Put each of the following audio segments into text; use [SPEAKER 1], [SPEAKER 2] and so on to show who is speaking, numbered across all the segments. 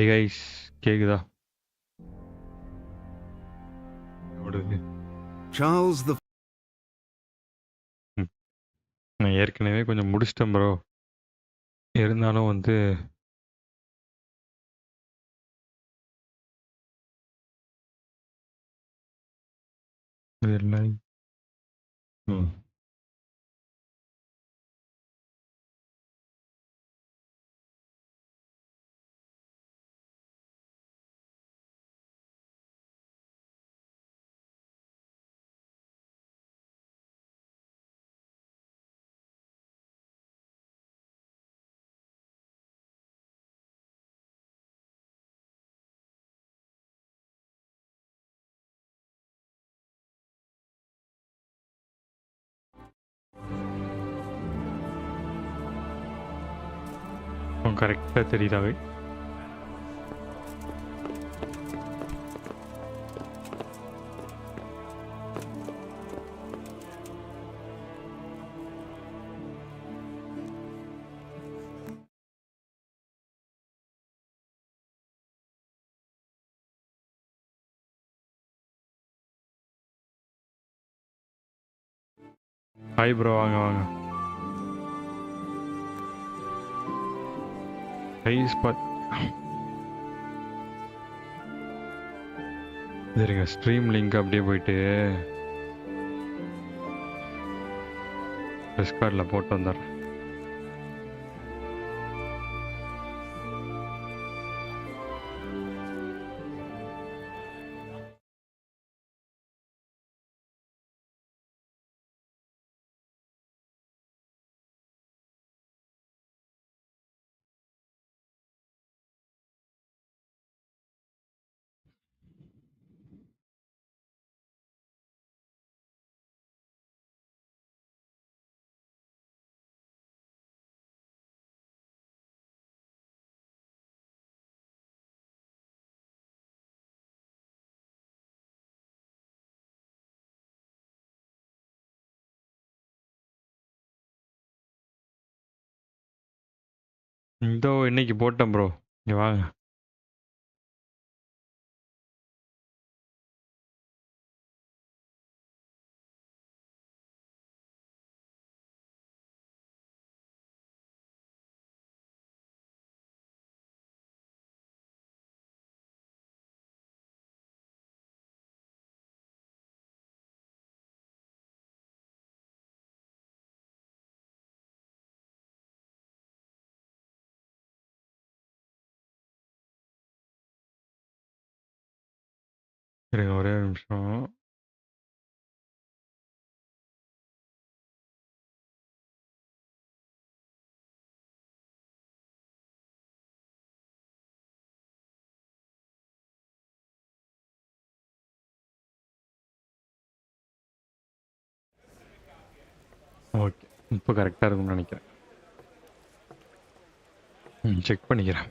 [SPEAKER 1] Hi guys, கேக்குதா? ஓடுது.
[SPEAKER 2] Charles the
[SPEAKER 1] நான் ஏற்கனவே கொஞ்சம் முடிச்சிட்டேன் ப்ரோ. இருந்தாலும் வந்து இது இல்லை. ம் கரெக்டாக தெரியுதாவே. ஹாய் ப்ரோ, வாங்க வாங்க. கைஸ் சரிங்க, ஸ்ட்ரீம் லிங்க் அப்படியே போயிட்டு டிஸ்கார்டில் போட்டு வந்துடுறேன். இதோ இன்னைக்கு போட்டேன் ப்ரோ, இங்கே வாங்க. இருங்க ஒரே ஒரு நிமிஷம். ஓகே, இப்போ கரெக்டாக இருக்கும்னு நினைக்கிறேன். செக் பண்ணிக்கிறேன்.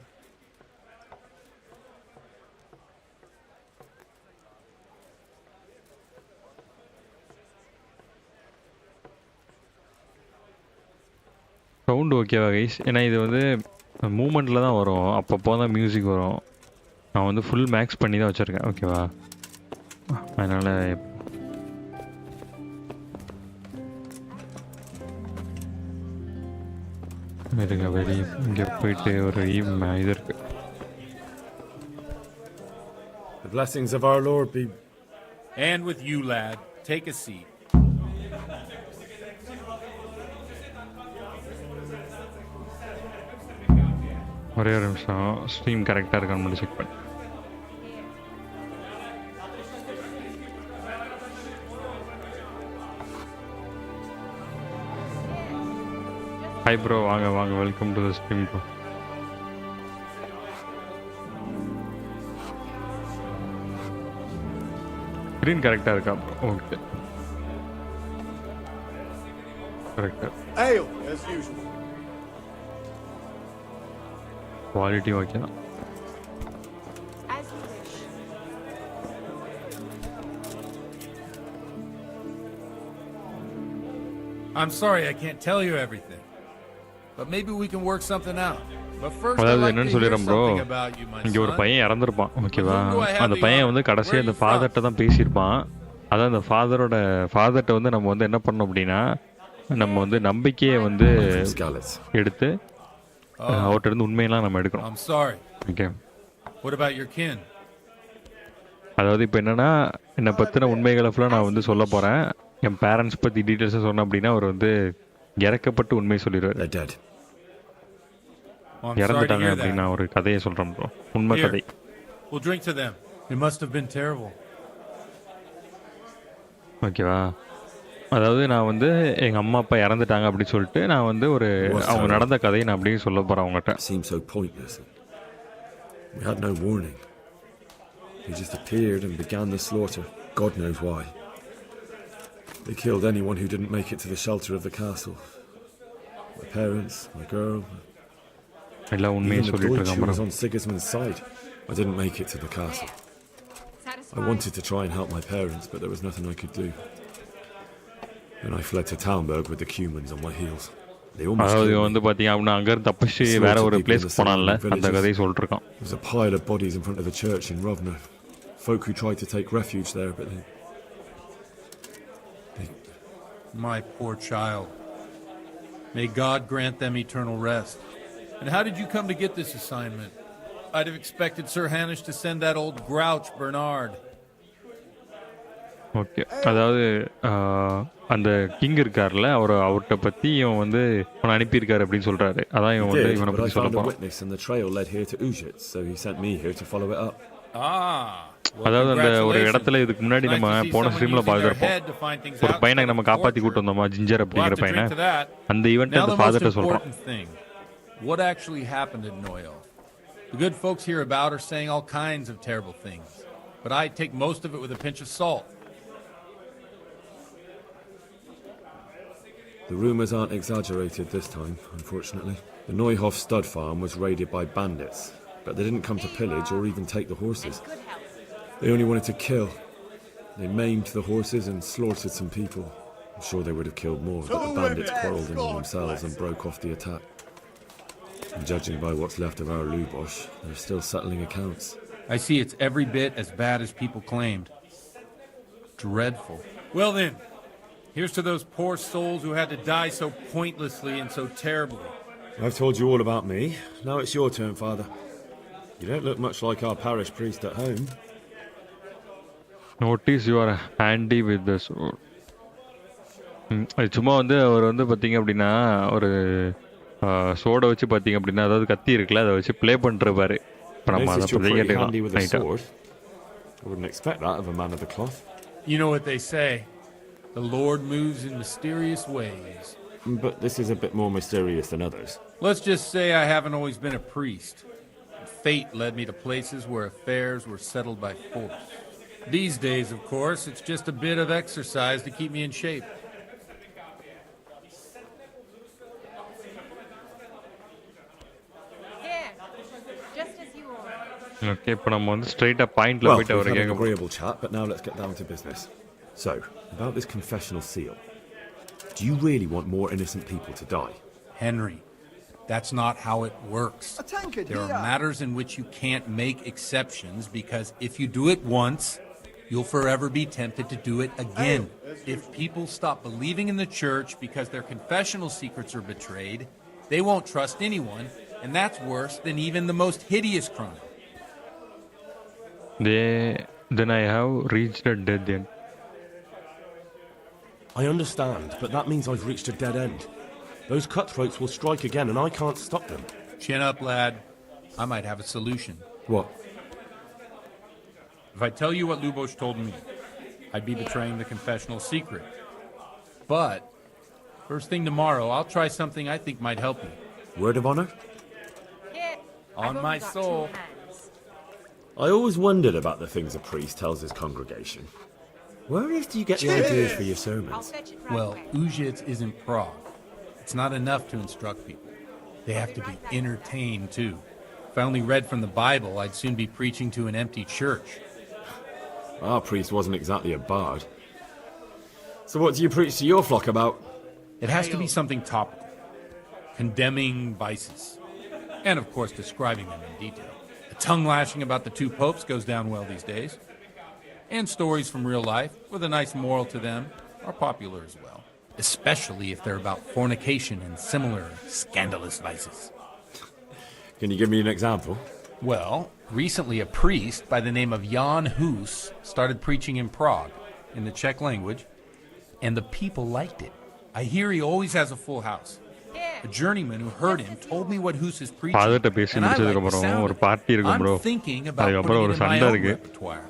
[SPEAKER 1] சவுண்டு ஓகேவா கைஸ்? ஏன்னா இது வந்து மூமெண்ட்டில் தான் வரும், அப்பப்போ தான் மியூசிக் வரும். நான் வந்து ஃபுல் மேக்ஸ் பண்ணி தான் வச்சுருக்கேன், ஓகேவா? அதனால் இருங்க, வெளியே இங்கே போயிட்டு ஒரு இது இருக்கு.
[SPEAKER 3] The blessings of our Lord be...
[SPEAKER 4] And with you, lad. Take a seat.
[SPEAKER 1] ஒரே ஒரு நிமிஷம், ஸ்ட்ரீம் கரெக்டாக இருக்கான்னு மட்டும் செக் பண்ணி. ஹாய் ப்ரோ, வாங்க வாங்க, welcome to the stream bro. Screen கரெக்டாக இருக்கா ப்ரோ? ஓகே, கரெக்டாக.
[SPEAKER 3] Ale, as usual.
[SPEAKER 1] Quality okay தான்.
[SPEAKER 5] As you wish.
[SPEAKER 4] I'm sorry I can't tell you everything, but maybe we can work something out. But first, I'd
[SPEAKER 1] அதாவது
[SPEAKER 4] like to
[SPEAKER 1] என்னன்னு
[SPEAKER 4] hear
[SPEAKER 1] சொல்லிடுறேன் bro,
[SPEAKER 4] something about you, my
[SPEAKER 1] இங்கே ஒரு
[SPEAKER 4] son.
[SPEAKER 1] பையன் இறந்துருப்பான் ஓகேவா.
[SPEAKER 4] Whom do I have
[SPEAKER 1] அந்த
[SPEAKER 4] the
[SPEAKER 1] பையன்
[SPEAKER 4] honor?
[SPEAKER 1] வந்து
[SPEAKER 4] Where
[SPEAKER 1] கடைசியாக
[SPEAKER 4] are
[SPEAKER 1] அந்த
[SPEAKER 4] you
[SPEAKER 1] ஃபாதர்கிட்ட தான் பேசியிருப்பான். அதான் அந்த ஃபாதர்கிட்ட வந்து நம்ம வந்து என்ன பண்ணோம் அப்படின்னா, நம்ம வந்து நம்பிக்கையை வந்து
[SPEAKER 3] From Scarlet's.
[SPEAKER 1] எடுத்து அவர்கிட்ட இருந்து உண்மையெல்லாம் நம்ம எடுக்கணும்.
[SPEAKER 4] I'm sorry.
[SPEAKER 1] Okay,
[SPEAKER 4] What about your kin?
[SPEAKER 1] அதாவது இப்போ என்னன்னா, என்னை பற்றின உண்மைகளை ஃபுல்லாக நான் வந்து சொல்ல போகிறேன். என் பேரண்ட்ஸ் பற்றி டீட்டெயில்ஸாக சொன்னேன் அப்படின்னா அவர் வந்து இறக்கப்பட்டு உண்மை சொல்லிடுவார்.
[SPEAKER 3] They're dead.
[SPEAKER 4] Well, I'm sorry to
[SPEAKER 1] இறந்துட்டாங்க
[SPEAKER 4] hear
[SPEAKER 1] அப்படின்னு
[SPEAKER 4] that.
[SPEAKER 1] நான் ஒரு கதையை சொல்கிறேன் ப்ரோ, உண்மை
[SPEAKER 4] Here.
[SPEAKER 1] கதை.
[SPEAKER 4] We'll drink to them. It must have been terrible.
[SPEAKER 1] ஓகேவா. அதாவது நான் வந்து எங்கள் அம்மா அப்பா இறந்துட்டாங்க அப்படின்னு சொல்லிட்டு நான் வந்து ஒரு அவங்க நடந்த கதையை நான் அப்படியே சொல்ல போகிறேன் அவங்ககிட்ட.
[SPEAKER 3] It seemed so pointless. We had no warning. They just appeared and began the slaughter. God knows why. They killed anyone who didn't make it to the shelter of the castle. My parents, my girl,
[SPEAKER 1] எல்லாம் உண்மையை
[SPEAKER 3] even the
[SPEAKER 1] சொல்லிட்டு
[SPEAKER 3] Deutsch
[SPEAKER 1] இருக்கேன்
[SPEAKER 3] who was
[SPEAKER 1] bro.
[SPEAKER 3] on Sigismund's side. I didn't make it to the castle. I
[SPEAKER 5] Satisfied?
[SPEAKER 3] wanted to try and help my parents, but there was nothing I could do. Then I fled to Talmberg with the Cumans on my heels. They almost
[SPEAKER 1] அதாவது
[SPEAKER 3] killed
[SPEAKER 1] இவன்
[SPEAKER 3] me.
[SPEAKER 1] வந்து பார்த்தீங்க அப்படின்னா அங்கேருந்து தப்பிச்சு வேற ஒரு பிளேஸ்க்கு போனான்ல, அந்த கதையை சொல்லிட்டு இருக்கான்.
[SPEAKER 3] There was a pile of bodies in front of the church in Rovno. Folk who tried to take refuge there, but they...
[SPEAKER 4] My poor child. May God grant them eternal rest. And how did you come to get this assignment? I'd have expected Sir Hanish to send that old grouch Bernard.
[SPEAKER 1] Okay, அதாவது அந்த king இருக்கார்ல, அவர்கிட்ட பற்றி இவன் வந்து அவனை அனுப்பியிருக்காரு அப்படின்னு சொல்கிறாரு. அதான் இவன் வந்து
[SPEAKER 3] did,
[SPEAKER 1] இவனை
[SPEAKER 3] but I
[SPEAKER 1] பற்றி சொல்ல
[SPEAKER 3] found a
[SPEAKER 1] போகிறான்.
[SPEAKER 3] witness and the trail led here to Ujits, so he sent me here to follow it up.
[SPEAKER 4] Ah. Well,
[SPEAKER 1] அதாவது அந்த ஒரு
[SPEAKER 4] congratulations.
[SPEAKER 1] இடத்துல இதுக்கு முன்னாடி
[SPEAKER 4] Nice
[SPEAKER 1] நம்ம
[SPEAKER 4] to see
[SPEAKER 1] போன
[SPEAKER 4] someone
[SPEAKER 1] ஸ்ட்ரீமில்
[SPEAKER 4] using their
[SPEAKER 1] பார்த்துருப்போம்.
[SPEAKER 4] head to find things
[SPEAKER 1] ஒரு
[SPEAKER 4] out
[SPEAKER 1] பையனை
[SPEAKER 4] instead
[SPEAKER 1] நம்ம
[SPEAKER 4] of
[SPEAKER 1] காப்பாற்றி
[SPEAKER 4] torture.
[SPEAKER 1] கூட்டு வந்தோமா, ஜிஞ்சர்
[SPEAKER 4] We'll
[SPEAKER 1] அப்படிங்கிற
[SPEAKER 4] have to
[SPEAKER 1] பையனை.
[SPEAKER 4] drink to that.
[SPEAKER 1] அந்த ஈவெண்ட்
[SPEAKER 4] Now
[SPEAKER 1] அந்த
[SPEAKER 4] the most
[SPEAKER 1] ஃபாதர்கிட்ட சொல்கிறான்.
[SPEAKER 4] important thing. What actually happened at Noyo? The good folks hereabout are saying all kinds of terrible things, but I take most of it with a pinch of salt.
[SPEAKER 3] The rumours aren't exaggerated this time, unfortunately. The Neuhof stud farm was raided by bandits, but they didn't come to pillage or even take the horses.
[SPEAKER 5] Good health.
[SPEAKER 3] They only wanted to kill. They maimed the horses and slaughtered some people. I'm sure they would have killed more, but the bandits quarrelled among themselves and broke off the attack. And judging by what's left of our Lubosh, they're still settling accounts.
[SPEAKER 4] I see it's every bit as bad as people claimed. Dreadful. Well then, here's to those poor souls who had to die so pointlessly and so terribly.
[SPEAKER 3] I've told you all about me. Now it's your turn, Father. You don't look much like our parish priest at home.
[SPEAKER 1] Notice your handy with the sword. அது சும்மா வந்து அவர் வந்து பார்த்தீங்க அப்படின்னா ஒரு சோடை வச்சு பார்த்தீங்க அப்படின்னா, அதாவது கத்தி இருக்குல்ல, அதை வச்சு ப்ளே பண்ணிருப்பாரு. இப்போ நம்ம அதை
[SPEAKER 3] Noticed you're
[SPEAKER 1] பற்றி
[SPEAKER 3] pretty handy with a
[SPEAKER 1] கேட்டுக்கலாம்.
[SPEAKER 3] sword. I wouldn't expect that of a man of the cloth.
[SPEAKER 4] You know what they say, the Lord moves in mysterious ways.
[SPEAKER 3] But this is a bit more mysterious than others.
[SPEAKER 4] Let's just say I haven't always been a priest. Fate led me to places where affairs were settled by force. These days, of course, it's just a bit of exercise to keep me in shape.
[SPEAKER 5] Here, just as you ordered.
[SPEAKER 1] Okay, இப்போ நம்ம வந்து ஸ்ட்ரைட்டாக பாயிண்ட்ல
[SPEAKER 3] Well,
[SPEAKER 1] போயிட்டு
[SPEAKER 3] we've
[SPEAKER 1] our
[SPEAKER 3] had an
[SPEAKER 1] கேட்க
[SPEAKER 3] agreeable chat, but now let's get down to business. So, about this confessional seal. Do you really want more innocent people to die?
[SPEAKER 4] Henry, that's not how it works.
[SPEAKER 2] A tankard
[SPEAKER 4] There are
[SPEAKER 2] here.
[SPEAKER 4] matters in which you can't make exceptions because if you do it once, you'll forever be tempted to do it again. If people stop believing in the church because their confessional secrets are betrayed, they won't trust anyone, and that's worse than even the most hideous crime.
[SPEAKER 1] then I have reached a dead end.
[SPEAKER 6] I understand, but that means I've reached a dead end. Those cutthroats will strike again and I can't stop them.
[SPEAKER 4] Chin up, lad. I might have a solution.
[SPEAKER 3] What?
[SPEAKER 4] If I tell you what Lubosh told me, I'd be betraying the confessional secret. But, first thing tomorrow, I'll try something I think might help you.
[SPEAKER 3] Word of honor?
[SPEAKER 5] Here.
[SPEAKER 4] On
[SPEAKER 5] I've
[SPEAKER 4] my
[SPEAKER 5] only got
[SPEAKER 4] soul.
[SPEAKER 5] 2 hands.
[SPEAKER 3] I always wondered about the things a priest tells his congregation. Where on earth do you get the ideas for your
[SPEAKER 5] I'll
[SPEAKER 3] sermons?
[SPEAKER 5] fetch it right
[SPEAKER 4] Well,
[SPEAKER 5] away.
[SPEAKER 4] Ujits isn't Prague. It's not enough to instruct people. They have to be entertained, too. If I only read from the Bible, I'd soon be preaching to an empty church.
[SPEAKER 3] Our priest wasn't exactly a bard. So what do you preach to your flock about?
[SPEAKER 4] It has to be something topical, condemning vices. And, of course, describing them in detail. The tongue lashing about the two popes goes down well these days. And stories from real life, with a nice moral to them, are popular as well. Especially if they're about fornication and similar scandalous vices.
[SPEAKER 3] Can you give me an example?
[SPEAKER 4] Well, recently a priest by the name of Jan Hus started preaching in Prague, in the Czech language, and the people liked it. I hear he always has a full house. A journeyman who heard him told me what Hus is preaching,
[SPEAKER 1] ஃபாதர்கிட்ட பேசி
[SPEAKER 4] and I like
[SPEAKER 1] முடிச்சதுக்கு
[SPEAKER 4] the
[SPEAKER 1] அப்புறம்
[SPEAKER 4] sound
[SPEAKER 1] ஒரு
[SPEAKER 4] of
[SPEAKER 1] party
[SPEAKER 4] it.
[SPEAKER 1] இருக்கும் bro.
[SPEAKER 4] I'm thinking about
[SPEAKER 1] அதுக்கப்புறம்
[SPEAKER 4] putting
[SPEAKER 1] ஒரு
[SPEAKER 4] it in my
[SPEAKER 1] சண்டை
[SPEAKER 4] own
[SPEAKER 1] இருக்கு.
[SPEAKER 4] repertoire.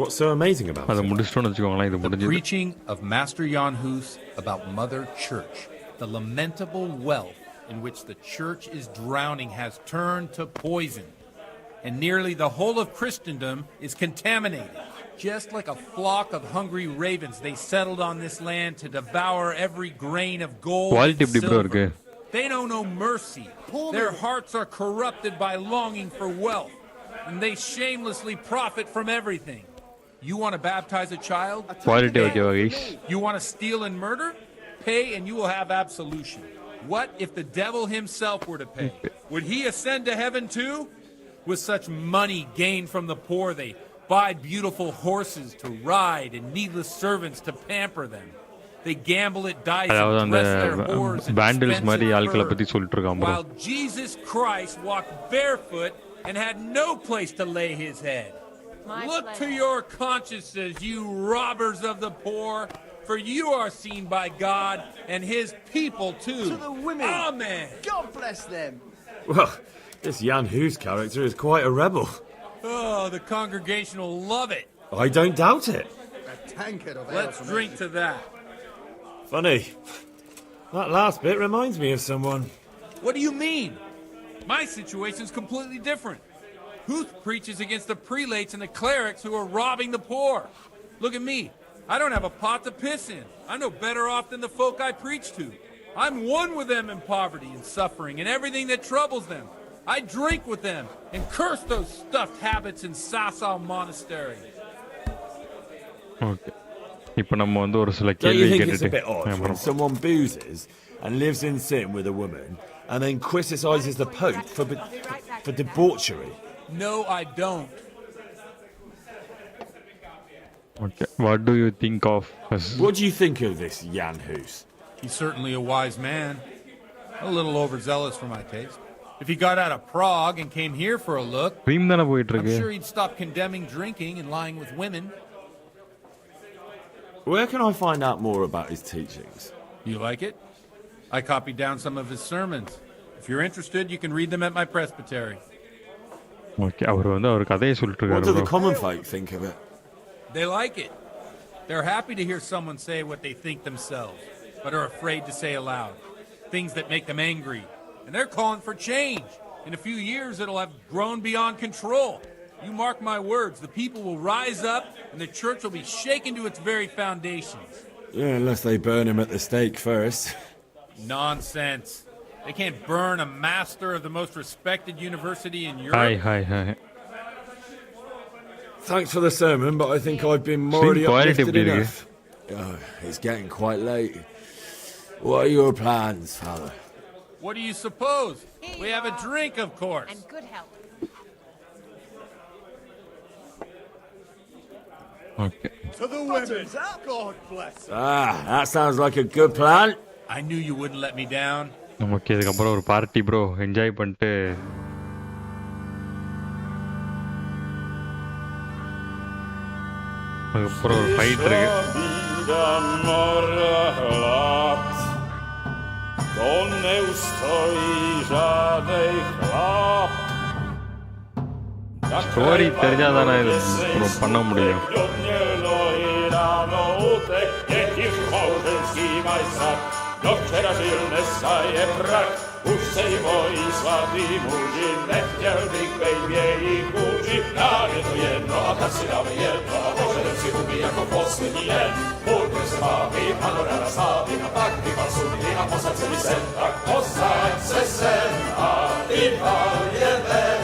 [SPEAKER 3] What's so amazing about
[SPEAKER 1] அதை
[SPEAKER 3] it?
[SPEAKER 1] முடிச்சிட்டோம்னு வச்சுக்கோங்களேன், இது
[SPEAKER 4] The
[SPEAKER 1] முடிஞ்சது.
[SPEAKER 4] preaching of Master Jan Hus about Mother Church, the lamentable wealth in which the church is drowning has turned to poison, and nearly the whole of Christendom is contaminated. Just like a flock of hungry ravens, they settled on this land to devour every grain of gold
[SPEAKER 1] quality
[SPEAKER 4] and
[SPEAKER 1] எப்படி bro
[SPEAKER 4] silver.
[SPEAKER 1] இருக்கு?
[SPEAKER 4] They know no mercy. Their hearts are corrupted by longing for wealth, and they shamelessly profit from everything. You want to baptize a child?
[SPEAKER 1] Quality ஓகேவா guys?
[SPEAKER 4] You want to steal and murder? Pay and you will have absolution. What if the devil himself were to pay? Would he ascend to heaven too? With such money gained from the poor, they buy beautiful horses to ride and needless servants to pamper them. They gamble at dice
[SPEAKER 1] அதாவது
[SPEAKER 4] and
[SPEAKER 1] அந்த
[SPEAKER 4] dress their whores in
[SPEAKER 1] பேண்டில்ஸ் மாதிரி
[SPEAKER 4] expensive
[SPEAKER 1] ஆட்களை
[SPEAKER 4] fur.
[SPEAKER 1] பத்தி சொல்லிட்டு இருக்கான் bro.
[SPEAKER 4] While Jesus Christ walked barefoot and had no place to lay his head.
[SPEAKER 5] My
[SPEAKER 4] Look to
[SPEAKER 5] pleasure.
[SPEAKER 4] your consciences, you robbers of the poor, for you are seen by God and his people too.
[SPEAKER 2] To the women.
[SPEAKER 4] Amen.
[SPEAKER 2] God bless them.
[SPEAKER 3] Well, this Jan Hus character is quite a rebel.
[SPEAKER 4] Oh, the congregation will love it.
[SPEAKER 3] I don't doubt it.
[SPEAKER 2] A tankard of ale
[SPEAKER 4] Let's
[SPEAKER 2] for me.
[SPEAKER 4] drink to that.
[SPEAKER 3] Funny. That last bit reminds me of someone.
[SPEAKER 4] What do you mean? My situation's completely different. Huth preaches against the prelates and the clerics who are robbing the poor. Look at me. I don't have a pot to piss in. I'm no better off than the folk I preach to. I'm one with them in poverty and suffering and everything that troubles them. I drink with them and curse those stuffed habits in Sasau Monastery.
[SPEAKER 1] Okay. இப்போ நம்ம வந்து ஒரு சில
[SPEAKER 3] Don't
[SPEAKER 1] கேள்வி
[SPEAKER 3] you think it's a
[SPEAKER 1] கேட்டுட்டு
[SPEAKER 3] bit odd when someone boozes and lives in sin with a woman and then criticizes the Pope for debauchery?
[SPEAKER 4] No, I don't.
[SPEAKER 1] Okay. What do you think of
[SPEAKER 3] What do you think of this Jan Hus?
[SPEAKER 4] He's certainly a wise man. A little overzealous for my taste. If he got out of Prague and came here for a look,
[SPEAKER 1] dream தானே போயிட்டு
[SPEAKER 4] I'm
[SPEAKER 1] இருக்கு.
[SPEAKER 4] sure he'd stop condemning drinking and lying with women.
[SPEAKER 3] Where can I find out more about his teachings?
[SPEAKER 4] You like it? I copied down some of his sermons. If you're interested, you can read them at my presbytery.
[SPEAKER 1] Okay. அவர் வந்து அவர் கதையை சொல்லிட்டு
[SPEAKER 3] What
[SPEAKER 1] இருக்காரு
[SPEAKER 3] do the
[SPEAKER 1] bro.
[SPEAKER 3] common folk think of it?
[SPEAKER 4] They like it. They're happy to hear someone say what they think themselves, but are afraid to say aloud. Things that make them angry. And they're calling for change. In a few years, it'll have grown beyond control. You mark my words, the people will rise up and the church will be shaken to its very foundations.
[SPEAKER 3] Yeah, unless they burn him at the stake first.
[SPEAKER 4] Nonsense. They can't burn a master of the most respected university in
[SPEAKER 1] hi
[SPEAKER 4] Europe.
[SPEAKER 1] Hi hi.
[SPEAKER 3] Thanks for the sermon, but I think I've been morally
[SPEAKER 1] quality
[SPEAKER 3] uplifted
[SPEAKER 1] எப்படி இருக்கு?
[SPEAKER 3] enough. Oh, it's getting quite late. What are your plans, Father?
[SPEAKER 4] What do you suppose?
[SPEAKER 5] Here
[SPEAKER 4] We
[SPEAKER 5] you
[SPEAKER 4] have a
[SPEAKER 5] are.
[SPEAKER 4] drink, of course.
[SPEAKER 5] And good health.
[SPEAKER 1] Okay.
[SPEAKER 2] To the women. God bless.
[SPEAKER 3] Ah, that sounds like a good plan.
[SPEAKER 4] I knew you wouldn't let me down.
[SPEAKER 1] நமக்கு இதுக்கப்புறம் ஒரு party bro. Enjoy பண்ணிட்டு அதுக்கப்புறம் ஒரு fight இருக்கு.
[SPEAKER 7] To nie ustoi żadnej chlap.
[SPEAKER 1] Story தெரிஞ்சாதானே இது bro பண்ண முடியும்.
[SPEAKER 7] Do wczorajszylny staje brak. Už sejmoj svatý muži, nechtěl bych bej v jejich kůži. Nám je to jedno a tak si dáme jedno a požadem si umí jako poslední den. Půjďme se bávy, panorama slávy a pak vypal sudy a posaď se mi sem. Tak posaď se sem a vypal je ven.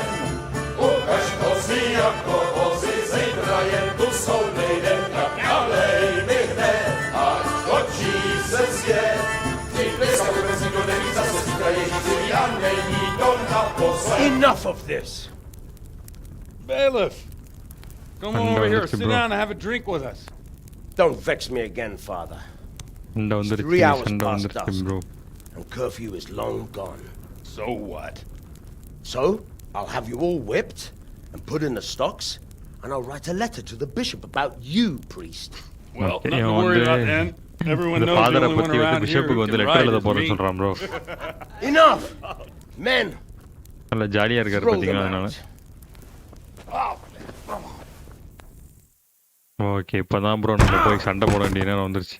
[SPEAKER 7] Ukaž kozy jako vozy, zítra jen tu jsou nejdem, tak nalej mi hned, až točí se svět. Ty dneska vůbec nikdo neví, zase zítra je jít a není to naposled.
[SPEAKER 8] Enough of this.
[SPEAKER 7] Bailiff, come on over here, sit
[SPEAKER 1] bro.
[SPEAKER 7] down and have a drink with us.
[SPEAKER 8] Don't vex me again, Father.
[SPEAKER 1] சண்டை
[SPEAKER 8] 3
[SPEAKER 1] வந்துருச்சு
[SPEAKER 8] hours
[SPEAKER 1] சண்டை
[SPEAKER 8] past
[SPEAKER 1] வந்துருச்சு
[SPEAKER 8] dusk,
[SPEAKER 1] bro
[SPEAKER 8] and curfew is long gone.
[SPEAKER 7] So what?
[SPEAKER 8] So, I'll have you all whipped and put in the stocks, and I'll write a letter to the bishop about you, priest.
[SPEAKER 7] Well,
[SPEAKER 1] Okay,
[SPEAKER 7] nothing to
[SPEAKER 1] இவன்
[SPEAKER 7] worry
[SPEAKER 1] வந்து
[SPEAKER 7] about then. Everyone
[SPEAKER 1] இந்த
[SPEAKER 7] knows the
[SPEAKER 1] ஃபாதரை
[SPEAKER 7] only one
[SPEAKER 1] பத்தி வந்து
[SPEAKER 7] around here
[SPEAKER 1] பிஷப்புக்கு
[SPEAKER 7] who
[SPEAKER 1] வந்து
[SPEAKER 7] can
[SPEAKER 1] letter
[SPEAKER 7] ride
[SPEAKER 1] எழுத
[SPEAKER 7] is
[SPEAKER 1] போறேன்னு
[SPEAKER 7] me.
[SPEAKER 1] சொல்றான் bro
[SPEAKER 8] Enough! Men,
[SPEAKER 1] நல்ல ஜாலியா இருக்காரு
[SPEAKER 8] throw them
[SPEAKER 1] பாத்தீங்களா அதனால
[SPEAKER 8] out.
[SPEAKER 1] ஓகே இப்பதான் ப்ரோ நம்ம போய் சண்டை போட வேண்டிய நேரம் வந்துருச்சு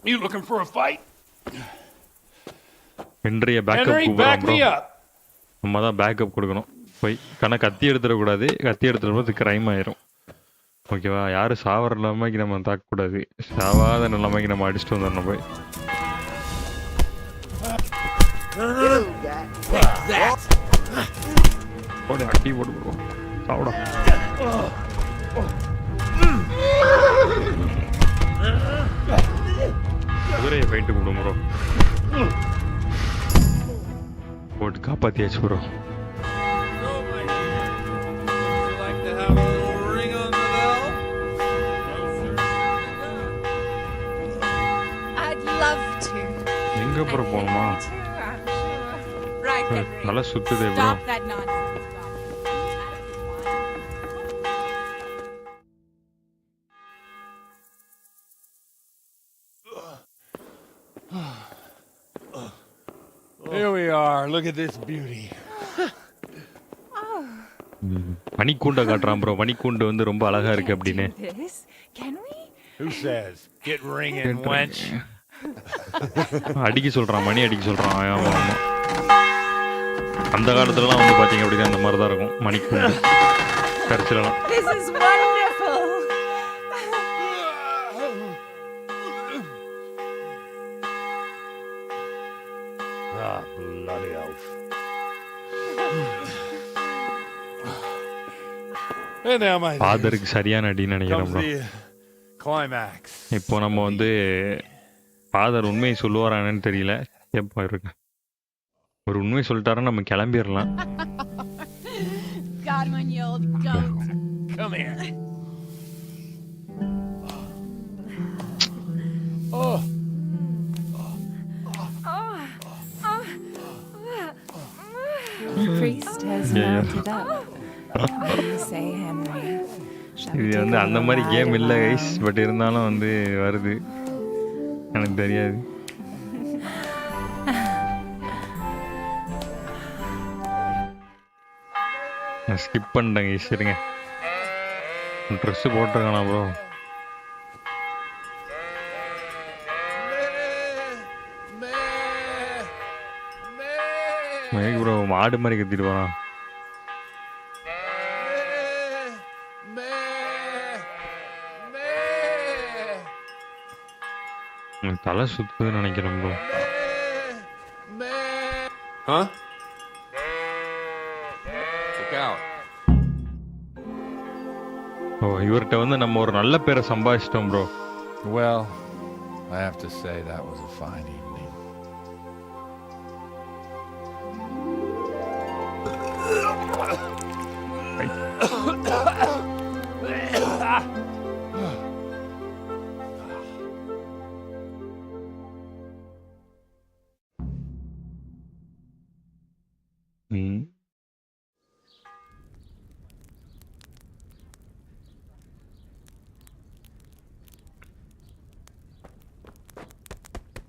[SPEAKER 7] You looking for a fight?
[SPEAKER 1] இன்றைய பேக்கப்
[SPEAKER 7] Henry,
[SPEAKER 1] கூப்பிடுறோம்
[SPEAKER 7] back
[SPEAKER 1] ப்ரோ
[SPEAKER 7] me up.
[SPEAKER 1] நம்ம தான் பேக்கப் கொடுக்கணும் போய் கணக்கு கத்தி எடுத்துடக்கூடாது கத்தி எடுத்துட்டு கிரைம் ஆயிரும் ஓகேவா யாரும் சாவர நிலைமைக்கு நம்ம தாக்கக்கூடாது சாவாத நிலைமைக்கு நம்ம அடிச்சுட்டு வந்துடணும் போய் போடு அடி போடு ப்ரோ சாப்பிடா குதிரையை போயிட்டு கூப்பிடும் ப்ரோ போட்டு காப்பாத்தியாச்சு ப்ரோ
[SPEAKER 5] I'd love to.
[SPEAKER 1] எங்க ப்ரோ போகணுமா
[SPEAKER 5] Me too, I'm sure. Right, Henry.
[SPEAKER 1] நல்லா சுத்துதே bro
[SPEAKER 5] Stop that nonsense.
[SPEAKER 7] Here we are. Look at this beauty.
[SPEAKER 1] மணிக்கூண்டை காட்டுறான் ப்ரோ மணிக்கூண்டு வந்து ரொம்ப அழகா இருக்கு அப்படின்னு
[SPEAKER 5] Do this, can we?
[SPEAKER 7] Who says? Get ringing, wench.
[SPEAKER 1] அடிக்க சொல்றான் மணி அடிக்க சொல்றான் ஆமா ஆமா அந்த காலத்துலலாம் வந்து பாத்தீங்க அப்படின்னா அந்த மாதிரி தான் இருக்கும் மணிக்கூண்டு கரைச்சிடலாம்
[SPEAKER 5] This is wonderful.
[SPEAKER 7] Ah, bloody oath. And now, my dear,
[SPEAKER 1] ஃபாதருக்கு சரியான அடின்னு நினைக்கிறேன்
[SPEAKER 7] comes
[SPEAKER 1] ப்ரோ
[SPEAKER 7] the climax.
[SPEAKER 1] இப்போ நம்ம வந்து ஃபாதர் உண்மையை சொல்லுவாரான்னு தெரியல எப்போ இருக்கு ஒரு உண்மையை சொல்லிட்டாருன்னா நம்ம கிளம்பிடலாம்
[SPEAKER 5] God, when you old goat.
[SPEAKER 7] Come here. Oh,
[SPEAKER 5] The priest has
[SPEAKER 1] Yeah, yeah.
[SPEAKER 5] mounted up. What do you say, Henry? Shall we
[SPEAKER 1] இது
[SPEAKER 5] take
[SPEAKER 1] வந்து
[SPEAKER 5] a
[SPEAKER 1] அந்த
[SPEAKER 5] little
[SPEAKER 1] மாதிரி
[SPEAKER 5] ride
[SPEAKER 1] கேம்
[SPEAKER 5] in
[SPEAKER 1] இல்லை
[SPEAKER 5] my-
[SPEAKER 1] கைஸ் பட் இருந்தாலும் வந்து வருது எனக்கு தெரியாது நான் ஸ்கிப் பண்ணிட்டேங்க கைஸ் இருங்க ட்ரெஸ்ஸு போட்டிருக்கானா ப்ரோ மேக் ப்ரோ மாடு மாதிரி கத்திட்டு போறான் எனக்கு தலை சுத்துதுன்னு நினைக்கிறேன் ப்ரோ
[SPEAKER 7] huh? Look out.
[SPEAKER 1] ஓ இவர்கிட்ட வந்து நம்ம ஒரு நல்ல பேரை சம்பாதிச்சிட்டோம் bro
[SPEAKER 7] Well, I have to say that was a fine evening.
[SPEAKER 1] ம்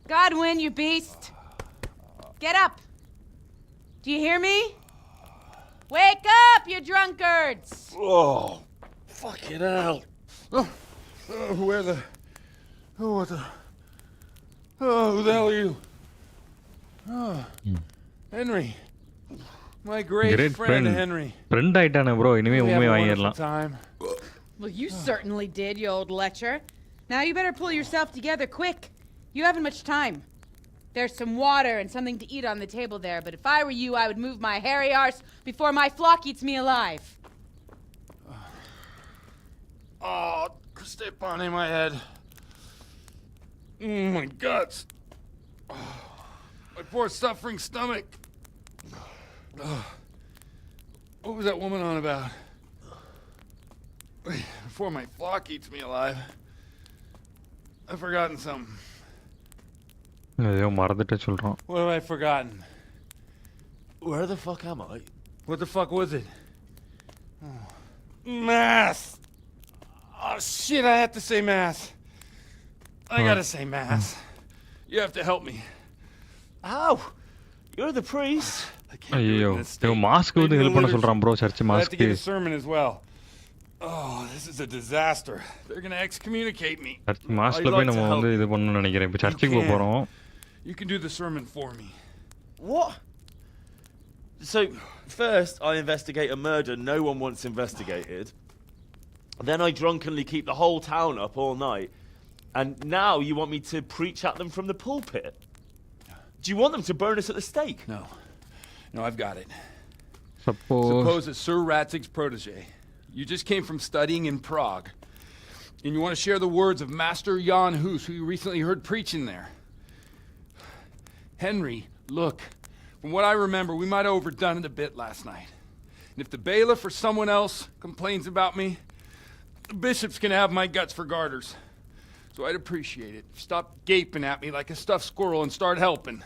[SPEAKER 5] Godwin, you beast! Get up! Do you hear me? Wake up, you drunkards!
[SPEAKER 7] Oh, fucking hell. Where the... Oh, what the... Oh, who the hell are you? Oh, Henry. My great
[SPEAKER 1] Great
[SPEAKER 7] friend,
[SPEAKER 1] friend.
[SPEAKER 7] Henry.
[SPEAKER 1] Friend ஆயிட்டானே bro இனிமே
[SPEAKER 7] We had
[SPEAKER 1] உண்மையை
[SPEAKER 7] a wonderful
[SPEAKER 1] வாங்கிடலாம்
[SPEAKER 7] time.
[SPEAKER 5] Well, you certainly did, you old lecher. Now you better pull yourself together quick. You haven't much time. There's some water and something to eat on the table there, but if I were you, I would move my hairy arse before my flock eats me alive.
[SPEAKER 7] Oh, step on in my head. My guts. Oh, my poor suffering stomach.
[SPEAKER 9] What was that woman on about? Before my flock eats me alive. I've forgotten something.
[SPEAKER 1] எதையோ மறந்துட்டு சொல்றான்.
[SPEAKER 9] What have I forgotten?
[SPEAKER 6] Where the fuck am I?
[SPEAKER 9] What the fuck was it? Mass! Oh shit, I have to say mass. I gotta say mass. You have to help me.
[SPEAKER 6] How? You're the priest.
[SPEAKER 9] I can't do it
[SPEAKER 1] ஐயோ
[SPEAKER 9] in this state.
[SPEAKER 1] இவன் mask வந்து
[SPEAKER 9] Maybe
[SPEAKER 1] help
[SPEAKER 9] the
[SPEAKER 1] பண்ண
[SPEAKER 9] liturgy.
[SPEAKER 1] சொல்றான் bro church
[SPEAKER 9] I have to
[SPEAKER 1] mask.
[SPEAKER 9] give a sermon as well. Oh, this is a disaster. They're gonna excommunicate me.
[SPEAKER 1] Church மாஸ்க்ல போய் நம்ம வந்து இது பண்ணணும்னு நினைக்கிறேன். இப்போ சர்ச்சுக்கு போக போறோம்.
[SPEAKER 9] You can do the sermon for me.
[SPEAKER 6] What? So, first I investigate a murder no one wants investigated. Then I drunkenly keep the whole town up all night. And now you want me to preach at them from the pulpit? Do you want them to burn us at the stake?
[SPEAKER 9] No. No, I've got it.
[SPEAKER 1] Suppose
[SPEAKER 9] that Sir Ratzig's protege. You just came from studying in Prague. And you want to share the words of Master Jan Hus, who you recently heard preaching there. Henry, look. From what I remember, we might have overdone it a bit last night. And if the bailiff or someone else complains about me, the bishops can have my guts for garters. So I'd appreciate it. Stop gaping at me like a stuffed squirrel and start helping.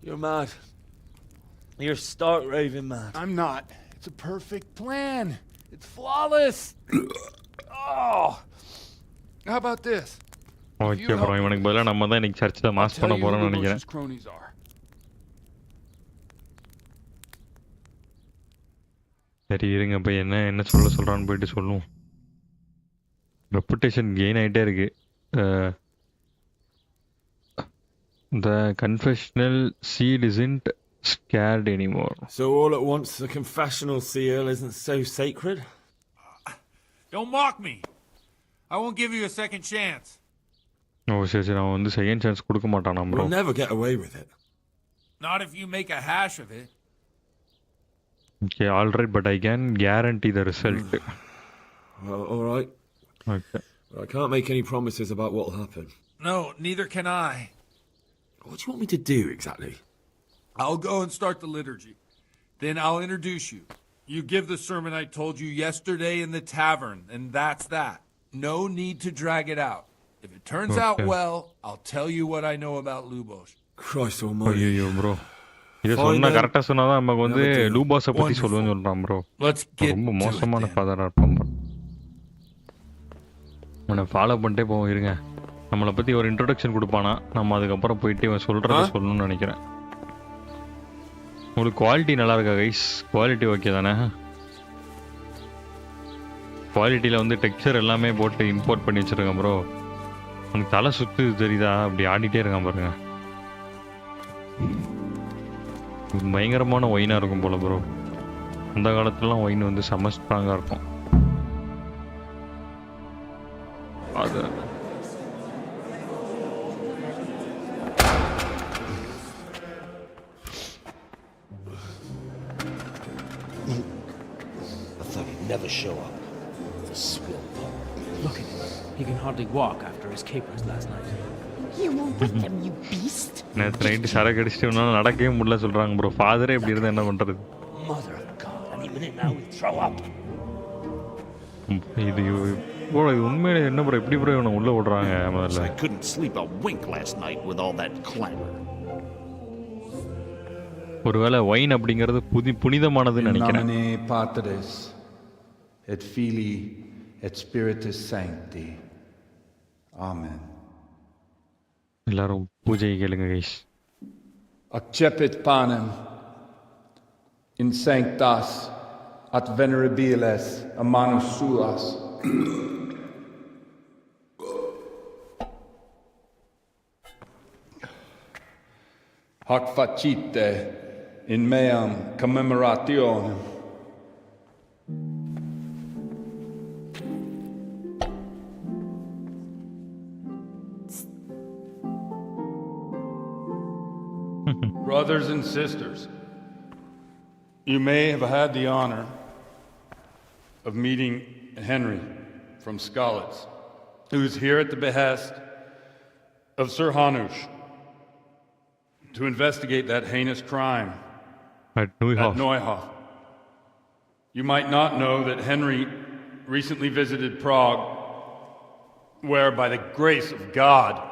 [SPEAKER 6] You're mad. You're stark raving mad.
[SPEAKER 9] I'm not. It's a perfect plan. It's flawless. Oh. How about this?
[SPEAKER 1] Okay bro இவனுக்கு பதிலா நம்ம தான் இன்னைக்கு சர்ச்சில் mass பண்ண போறோம்னு நினைக்கிறேன்.
[SPEAKER 9] Cronies are.
[SPEAKER 1] சரி இருங்க போய் என்ன சொல்றான்னு போயிட்டு சொல்லுவோம். ரெப்புடேஷன் கெயின் ஆயிட்டே இருக்கு. The confessional seal isn't scared anymore.
[SPEAKER 6] So all at once the confessional seal isn't so sacred?
[SPEAKER 4] Don't mock me. I won't give you a second chance.
[SPEAKER 1] ஓ சரி அவன் வந்து செகண்ட் சான்ஸ் கொடுக்க மாட்டானா bro.
[SPEAKER 6] We'll never get away with it.
[SPEAKER 4] Not if you make a hash of it.
[SPEAKER 1] Okay, all right, but I can guarantee the result.
[SPEAKER 6] Well, all right.
[SPEAKER 1] Okay.
[SPEAKER 6] I can't make any promises about what'll happen.
[SPEAKER 4] No, neither can I.
[SPEAKER 6] What do you want me to do exactly?
[SPEAKER 4] I'll go and start the liturgy. Then I'll introduce you. You give the sermon I told you yesterday in the tavern, and that's that. No need to drag it out. If it turns out well, I'll tell you what I know about Lubos.
[SPEAKER 6] Christ almighty.
[SPEAKER 1] ஐயோ bro இதை சொன்னா கரெக்டாக சொன்னா தான் நமக்கு வந்து லூபாஸை பற்றி சொல்லுவேன்னு சொல்கிறான் ப்ரோ. ரொம்ப மோசமான ஃபாதராக இருப்பான் ப்ரோ. அவனை ஃபாலோ பண்ணிட்டே போவோம் இருங்க. நம்மளை பற்றி ஒரு இன்ட்ரொடக்ஷன் கொடுப்பானா நம்ம அதுக்கப்புறம் போயிட்டு இவன் சொல்கிறத சொல்லணும்னு நினைக்கிறேன். உங்களுக்கு குவாலிட்டி நல்லா இருக்கா கைஸ்? குவாலிட்டி ஓகே தானே? குவாலிட்டியில் வந்து டெக்ஸ்சர் எல்லாமே போட்டு இம்போர்ட் பண்ணி வச்சுருக்கேன் ப்ரோ. உனக்கு தலை சுத்து தெரியுதா? அப்படி ஆடிட்டே இருக்கான் பாருங்க. பயங்கரமான ஒயினாக இருக்கும் போல ப்ரோ. அந்த காலத்துலலாம் ஒயின் வந்து செம்ம ஸ்ட்ராங்காக இருக்கும். அது
[SPEAKER 8] I thought he'd never show up. The swill.
[SPEAKER 10] Look at him. He can hardly walk after his capers last night.
[SPEAKER 5] You won't let them, you beast.
[SPEAKER 1] நேற்று நைட்டு சரக்கு அடிச்சுட்டு ஒன்றால் நடக்கவே முடியல சொல்கிறாங்க ப்ரோ. ஃபாதரே இப்படி இருந்தால் என்ன பண்ணுறது?
[SPEAKER 8] Mother of God, any minute now he'll throw up.
[SPEAKER 1] இது ப்ரோ இது உண்மையிலே என்ன ப்ரோ எப்படி ப்ரோ இவனை உள்ளே விடுறாங்க முதல்ல?
[SPEAKER 11] I couldn't sleep a wink last night with all that clamor.
[SPEAKER 1] ஒருவேளை ஒயின் அப்படிங்கிறது புனிதமானதுன்னு நினைக்கிறேன்.
[SPEAKER 9] In nomine Patris et Filii et Spiritus Sancti. Amen.
[SPEAKER 1] எல்லாரும் பூஜை கேளுங்க guys.
[SPEAKER 9] Accepit panem in sanctas at venerabilis a manus suas. Hac facite in meam commemorationem. Brothers and sisters, you may have had the honor of meeting Henry from Skalitz, who is here at the behest of Sir Hanush to investigate that heinous crime
[SPEAKER 1] At Neuhof.
[SPEAKER 9] Neuhof. You might not know that Henry recently visited Prague, where, by the grace of God,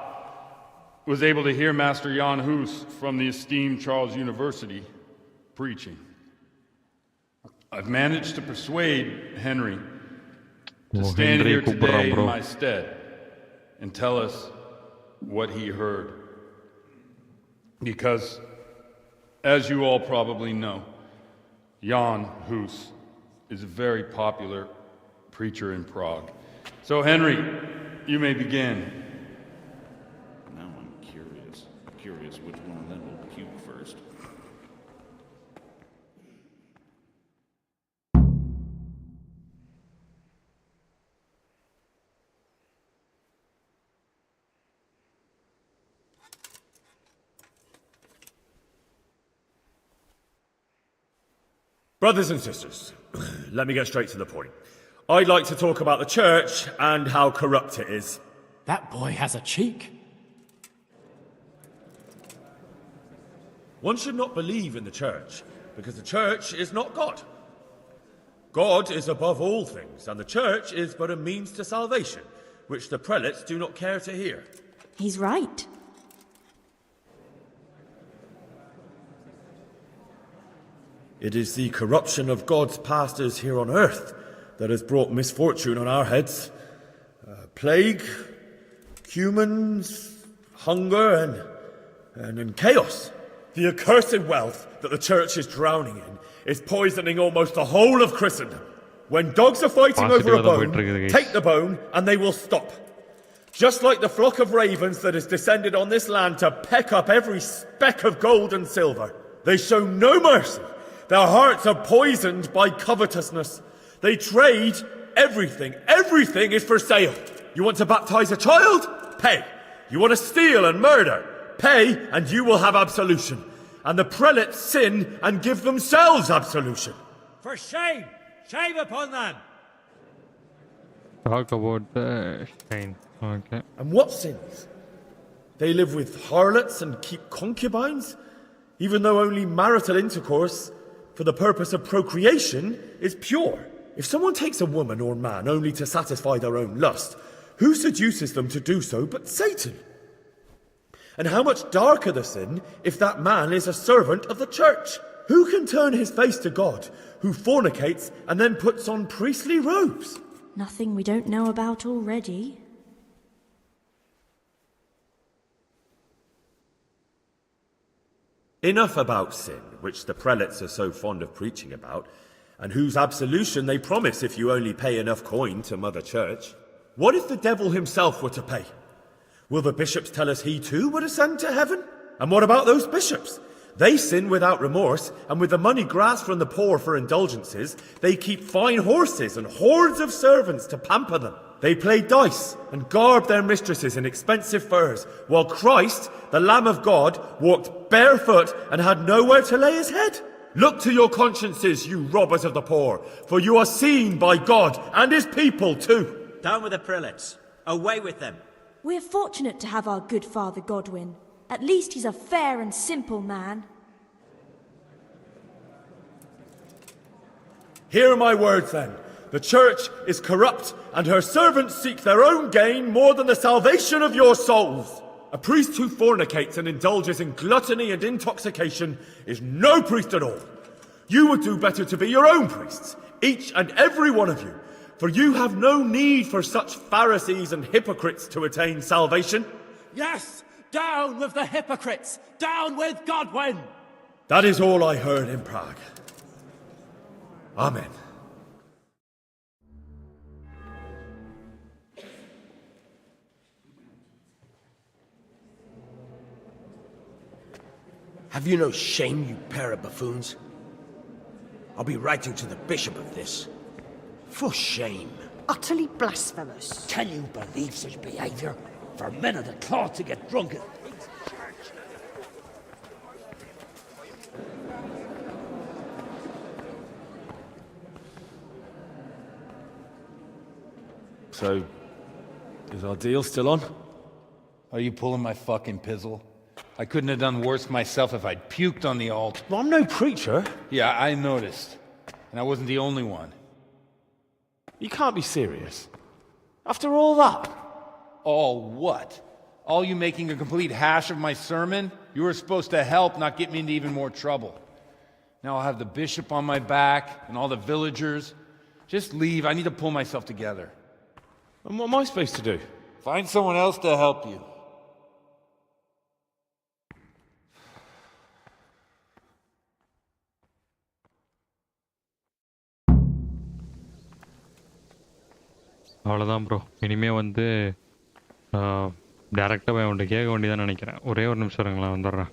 [SPEAKER 9] was able to hear Master Jan Hus from the esteemed Charles University preaching. I've managed to persuade Henry to stand
[SPEAKER 1] Henry
[SPEAKER 9] here today in
[SPEAKER 1] bro.
[SPEAKER 9] my stead and tell us what he heard. Because, as you all probably know, Jan Hus is a very popular preacher in Prague. So, Henry, you may begin.
[SPEAKER 11] Now I'm curious which one of them will puke first.
[SPEAKER 3] Brothers and sisters, let me get straight to the point. I'd like to talk about the church and how corrupt it is.
[SPEAKER 10] That boy has a cheek.
[SPEAKER 3] One should not believe in the church, because the church is not God. God is above all things, and the church is but a means to salvation, which the prelates do not care to hear.
[SPEAKER 12] He's right.
[SPEAKER 3] It is the corruption of God's pastors here on earth that has brought misfortune on our heads. Plague, humans, hunger, and chaos. The accursed wealth that the church is drowning in is poisoning almost the whole of Christendom. When dogs are fighting over a bone, take the bone and they will stop. Just like the flock of ravens that has descended on this land to peck up every speck of gold and silver. They show no mercy. Their hearts are poisoned by covetousness. They trade everything. Everything is for sale. You want to baptize a child? Pay. You want to steal and murder? Pay, and you will have absolution. And the prelates sin and give themselves absolution.
[SPEAKER 13] For shame! Shame upon them!
[SPEAKER 1] Talk about the shame. Okay.
[SPEAKER 3] And what sins? They live with harlots and keep concubines, even though only marital intercourse for the purpose of procreation is pure. If someone takes a woman or man only to satisfy their own lust, who seduces them to do so but Satan? And how much darker the sin if that man is a servant of the church? Who can turn his face to God, who fornicates and then puts on priestly robes?
[SPEAKER 12] Nothing we don't know about already.
[SPEAKER 3] Enough about sin, which the prelates are so fond of preaching about, and whose absolution they promise if you only pay enough coin to Mother Church. What if the devil himself were to pay? Will the bishops tell us he too would ascend to heaven? And what about those bishops? They sin without remorse, and with the money grasped from the poor for indulgences, they keep fine horses and hordes of servants to pamper them. They play dice and garb their mistresses in expensive furs, while Christ, the Lamb of God, walked barefoot and had nowhere to lay his head. Look to your consciences, you robbers of the poor, for you are seen by God and his people too.
[SPEAKER 13] Down with the prelates. Away with them.
[SPEAKER 12] We're fortunate to have our good Father Godwin. At least he's a fair and simple man.
[SPEAKER 3] Hear my words then. The church is corrupt, and her servants seek their own gain more than the salvation of your souls. A priest who fornicates and indulges in gluttony and intoxication is no priest at all. You would do better to be your own priests, each and every one of you, for you have no need for such Pharisees and hypocrites to attain salvation.
[SPEAKER 13] Yes! Down with the hypocrites! Down with Godwin!
[SPEAKER 3] That is all I heard in Prague. Amen.
[SPEAKER 8] Have you no shame, you pair of buffoons? I'll be writing to the bishop of this. For shame.
[SPEAKER 14] Utterly blasphemous.
[SPEAKER 11] Can you believe such behavior? For men of the cloth to get drunk at pigs in church?
[SPEAKER 6] So, is our deal still on?
[SPEAKER 4] Are you pulling my fucking pizzle?
[SPEAKER 9] I couldn't have done worse myself if I'd puked on the altar.
[SPEAKER 8] Well, I'm no preacher.
[SPEAKER 9] Yeah, I noticed. And I wasn't the only one.
[SPEAKER 8] You can't be serious. After all that.
[SPEAKER 9] All what? All you making a complete hash of my sermon? You were supposed to help, not get me into even more trouble. Now I'll have the bishop on my back and all the villagers. Just leave. I need to pull myself together.
[SPEAKER 8] And what am I supposed to do?
[SPEAKER 9] Find someone else to help you.
[SPEAKER 1] அவ்வளோதான் bro. இனிமே வந்து டேரெக்டாக போய் அவன்கிட்ட கேட்க வேண்டியதான் நினைக்கிறேன். ஒரே ஒரு நிமிஷம் இருங்களேன், வந்துடுறேன்.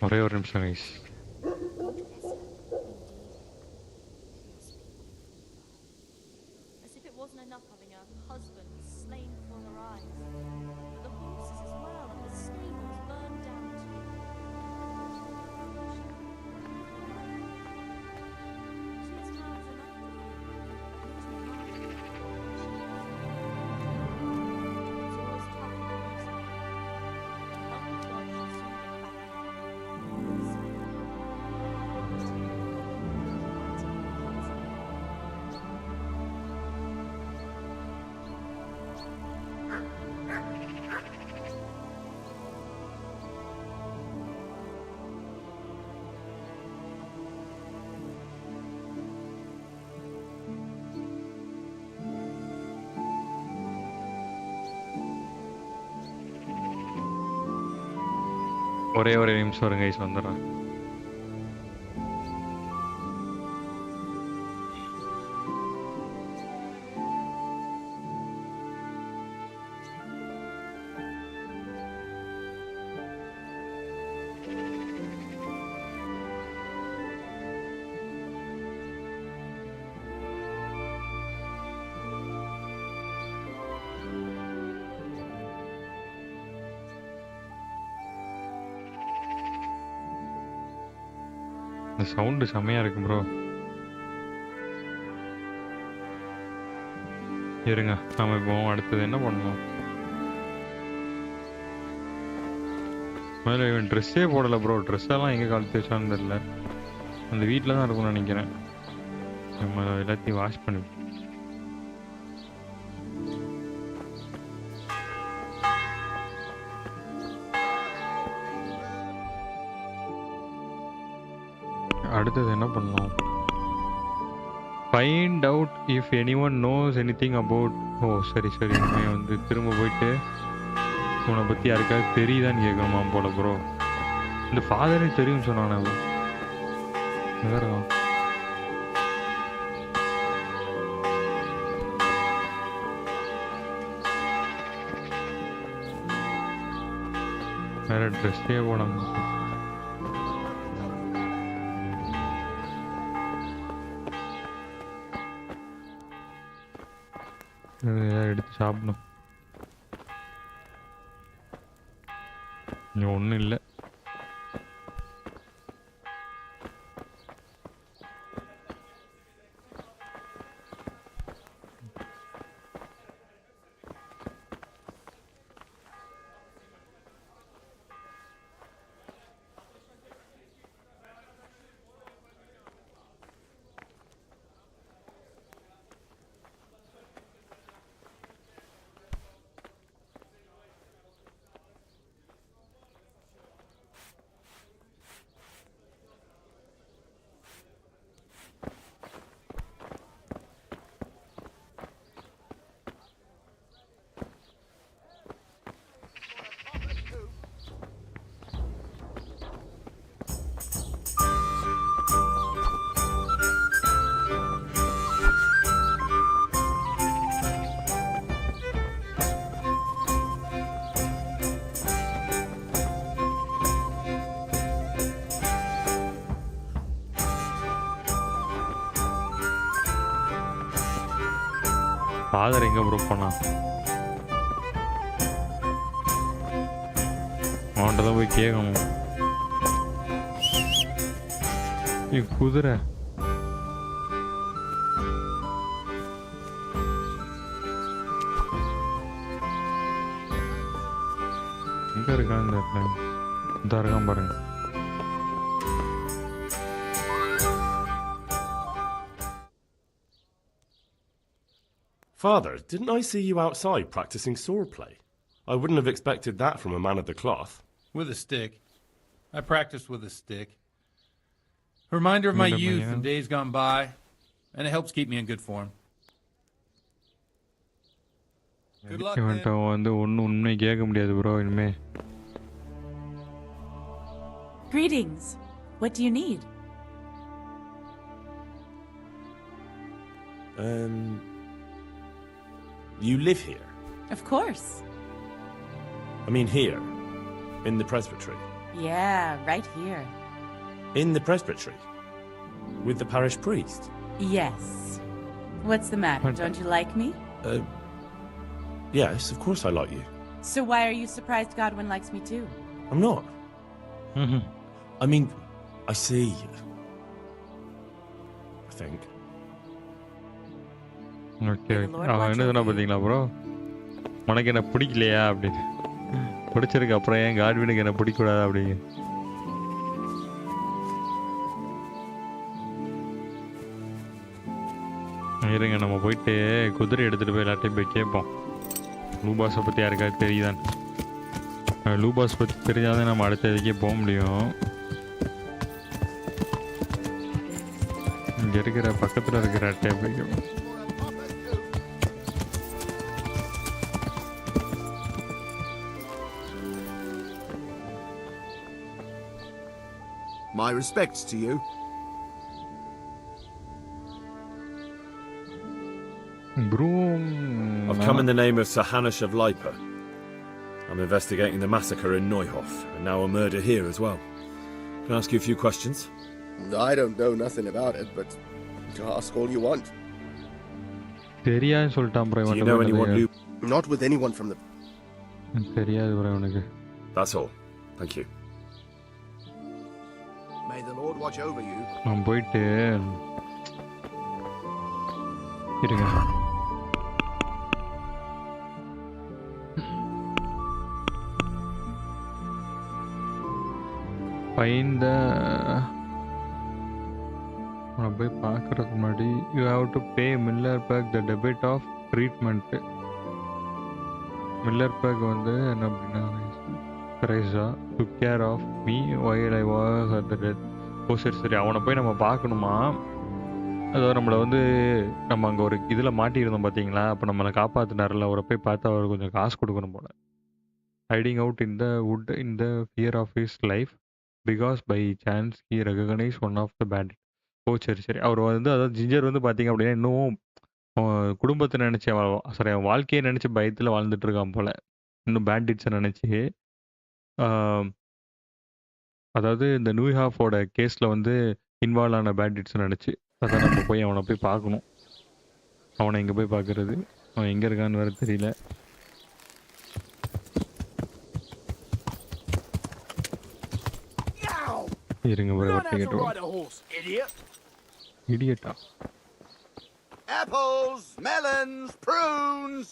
[SPEAKER 1] ஒரே ஒரு நிமிஷம் guys.
[SPEAKER 12] As if it wasn't enough having a husband slain before their eyes, but the horses as well, and the stables burned down too. She has hands enough to it's always tough to lose. Uncle God shall soon get back.
[SPEAKER 1] ஒரே ஒரு நிமிஷம் வருங்க guys, வந்துடுறேன். இந்த sound செம்மையாக இருக்கு bro. இருங்க, நம்ம இப்போ அடுத்தது என்ன பண்ணணும்? மேலே இவன் ட்ரெஸ்ஸே போடலை ப்ரோ. ட்ரெஸ்ஸெல்லாம் எங்கே கழட்டி வச்சான்னு தெரியல. அந்த வீட்டில் தான் இருக்கும்னு நினைக்கிறேன். நம்ம எல்லாத்தையும் வாஷ் பண்ணி அடுத்தது என்ன பண்ணலாம்? Find out if anyone knows anything about. Oh சரி சரி, இனிமே வந்து திரும்ப போயிட்டு உன்னை பற்றி யாருக்காவது தெரியுதான்னு கேட்கணுமா போல ப்ரோ. இந்த ஃபாதரே தெரியும்னு சொன்னானே வேறு. வேறு ட்ரெஸ்ஸே போடாமல் எடுத்து சாப்பிடணும். இங்கே ஒன்றும் இல்லை. ஃபாதர் எங்கே ப்ரோ போனா? அவன்கிட்ட தான் போய் கேட்கணும். குதிரை எங்கே இருக்கான்னு தெரியல. இந்த இருக்கான் பாருங்க.
[SPEAKER 15] Father, didn't I see you outside practicing swordplay? I wouldn't have expected that from a man of the cloth.
[SPEAKER 4] With a stick. I practiced with a stick. A reminder of my youth and days gone by, and it helps keep me in good form. Good luck, man.
[SPEAKER 1] வந்து ஒன்றும் உண்மை கேட்க முடியாது bro இனிமே.
[SPEAKER 16] Greetings. What do you need?
[SPEAKER 15] You live here?
[SPEAKER 16] Of course.
[SPEAKER 15] I mean here, in the presbytery.
[SPEAKER 16] Yeah, right here.
[SPEAKER 15] In the presbytery? With the parish priest?
[SPEAKER 16] Yes. What's the matter? Don't you like me?
[SPEAKER 15] Yes, of course I like you.
[SPEAKER 16] So why are you surprised Godwin likes me too?
[SPEAKER 15] I'm not. I mean, I see. I think.
[SPEAKER 1] Okay அவன் என்ன சொன்னா பார்த்தீங்களா bro? உனக்கு என்ன பிடிக்கலையா அப்படின்னு. பிடிச்சிருக்கு அப்புறம் ஏன் காட்வினுக்கு என்ன பிடிக்கூடாது அப்படிங்க. இருங்க நம்ம போயிட்டு குதிரை எடுத்துகிட்டு போய் எல்லாத்தையும் போய் கேட்போம். லூபாஸை பற்றி யாருக்காவது தெரியுதான்? லூபாஸ் பற்றி தெரிஞ்சாதான் நம்ம அடுத்த இதுக்கே போக முடியும். இங்கே இருக்கிற பக்கத்தில் இருக்கிற அட்டையை போய் கேட்போம்.
[SPEAKER 2] My respects to you.
[SPEAKER 1] Broom.
[SPEAKER 3] I've come in the name of Sir Hanush of Leipa. I'm investigating the massacre in Neuhof, and now a murder here as well. Can I ask you a few questions?
[SPEAKER 2] I don't know nothing about it, but ask all you want.
[SPEAKER 1] தெரியாதுன்னு சொல்லிட்டான் bro.
[SPEAKER 3] Do you know anyone who...
[SPEAKER 2] Not with anyone from the...
[SPEAKER 1] தெரியாது bro எனக்கு.
[SPEAKER 3] That's all. Thank you.
[SPEAKER 2] May the Lord watch over you.
[SPEAKER 1] நான் போயிட்டு இருங்க. பைந்த நான் போய் பார்க்கறதுக்கு முன்னாடி you have to pay Miller back the debit of treatment. Miller back வந்து என்ன அப்படின்னா Teresa took care of me while I was at the death. ஓ சரி சரி அவனை போய் நம்ம பார்க்கணுமா? அதாவது நம்மளை வந்து நம்ம அங்கே ஒரு இதில் மாட்டியிருந்தோம் பார்த்தீங்களா? அப்போ நம்மளை காப்பாற்றினார்ல, அவரை போய் பார்த்து அவர் கொஞ்சம் காசு கொடுக்கணும் போல. Hiding out in the wood in the fear of his life because by chance he recognise one of the bandit. Oh சரி சரி அவர் வந்து அதாவது ஜிஞ்சர் வந்து பார்த்தீங்க அப்படின்னா இன்னும் குடும்பத்தை நினச்சி சரி அவன் வாழ்க்கையை நினச்சி பயத்தில் வாழ்ந்துட்டு இருக்கான் போல. இன்னும் பேண்டிட்ஸை நினச்சி அதாவது இந்த நியூஹாஃபோட கேஸில் வந்து இன்வால்வ் ஆன பேண்டிட்ஸ் நினச்சி அதான் நம்ம போய் அவனை போய் பார்க்கணும். அவனை எங்கே போய் பார்க்கறது? அவன் எங்கே இருக்கான்னு வேறு தெரியல. இருங்க ஒரு வார்த்தை கேட்டுருவோம். இடியட்டா.
[SPEAKER 2] Apples, melons, prunes.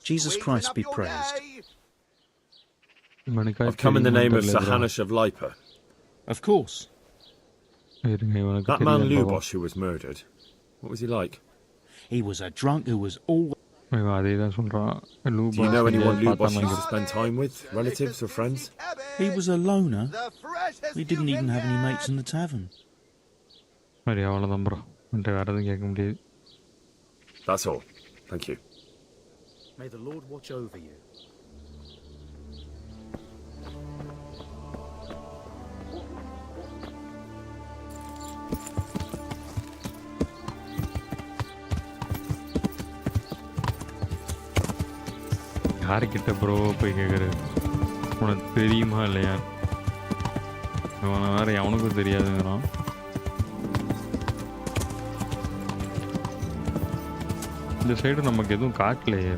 [SPEAKER 10] Jesus Christ be praised.
[SPEAKER 3] I've come in the name of Sir Hanush of Leipa.
[SPEAKER 10] Of course.
[SPEAKER 3] That man Lubosh who was murdered, what was he like?
[SPEAKER 10] He was a drunk who was always...
[SPEAKER 1] அதே தான் சொல்கிறான்.
[SPEAKER 3] Do you know anyone Lubosh used to spend time with? Relatives or friends?
[SPEAKER 10] He was a loner. We didn't even have any mates in the tavern.
[SPEAKER 1] சரி அவ்வளோதான் bro. வேறு எதுவும் கேட்க முடியாது.
[SPEAKER 3] That's all. Thank you.
[SPEAKER 10] May the Lord watch over you.
[SPEAKER 1] யாருக்கிட்ட bro போய் கேட்குறது? உனக்கு தெரியுமா இல்லையா? இவனை வேறு எவனுக்கும் தெரியாதுங்கிறான். இந்த சைடு நமக்கு எதுவும் காட்டலையே.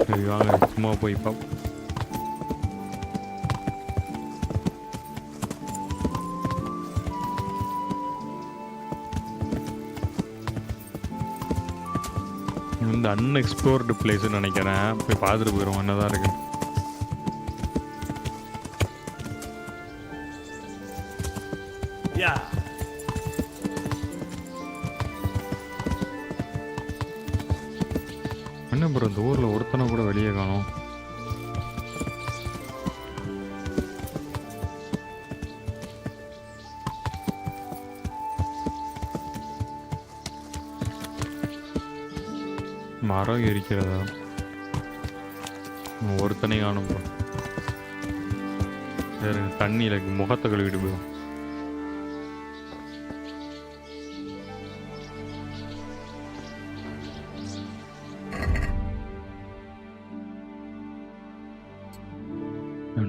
[SPEAKER 1] சரி வாங்க சும்மா போய் பார்ப்போம். இந்த அன்எக்ஸ்ப்ளோர்டு பிளேஸ்ன்னு நினைக்கிறேன். போய் பார்த்துட்டு போயிடுவோம் என்னதான் இருக்கு. என்ன ப்ரோ இந்த ஊரில் ஒருத்தனை கூட வெளியே காணோம். மரம் இருக்கிறதா? ஒருத்தனை காணும் ப்ரோ. வேறு தண்ணியில் முகத்தை கழுவிட்டு போயிடும்.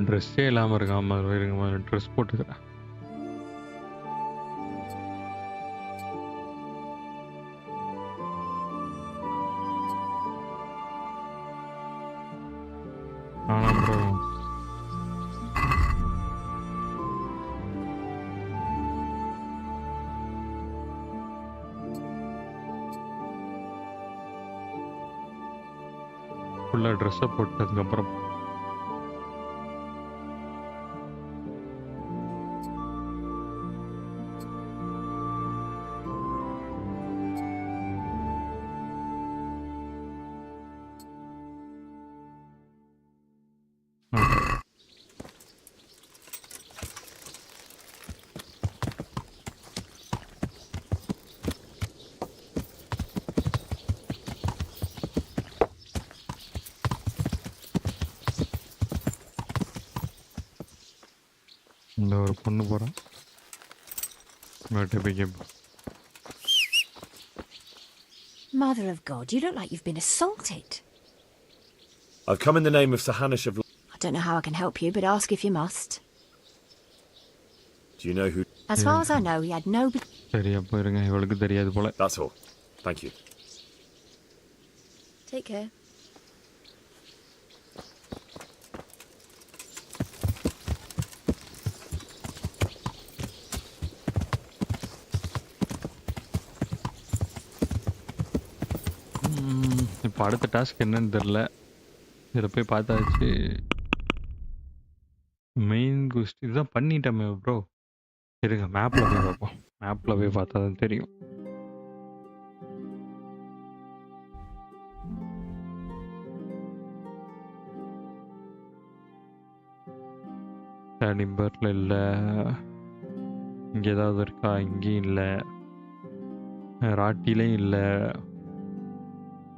[SPEAKER 1] ட்ரெஸ்ஸே இல்லாமல் இருக்காம இருங்க, ட்ரெஸ் போட்டுக்கிறேன். ஆனால் ப்ரோ ஃபுல்லாக ட்ரெஸ்ஸை போட்டதுக்கப்புறம் இந்த ஒரு பொண்ணு போகிறேன்.
[SPEAKER 14] Mother of God, you look like you've been assaulted.
[SPEAKER 3] I've come in the name of Sir Hanish of...
[SPEAKER 14] I don't know how I can help you, but ask if you must.
[SPEAKER 3] Do you know who...
[SPEAKER 14] As far as I know, he had no...
[SPEAKER 1] சரி அப்போ இருங்க, இவளுக்கு தெரியாது போல.
[SPEAKER 3] That's all. Thank you.
[SPEAKER 14] Take care.
[SPEAKER 1] இப்போ அடுத்த task என்னன்னு தெரில. இதில் போய் பார்த்தாச்சு. மெயின் குஸ்ட் இதுதான் பண்ணிட்டோமே ப்ரோ. இருங்க மேப்பில் போய் பார்ப்போம். மேப்பில் போய் பார்த்தா தான் தெரியும். நிம்பரில் இல்லை. இங்கே ஏதாவது இருக்கா? இங்கேயும் இல்லை. ராட்டிலையும் இல்லை.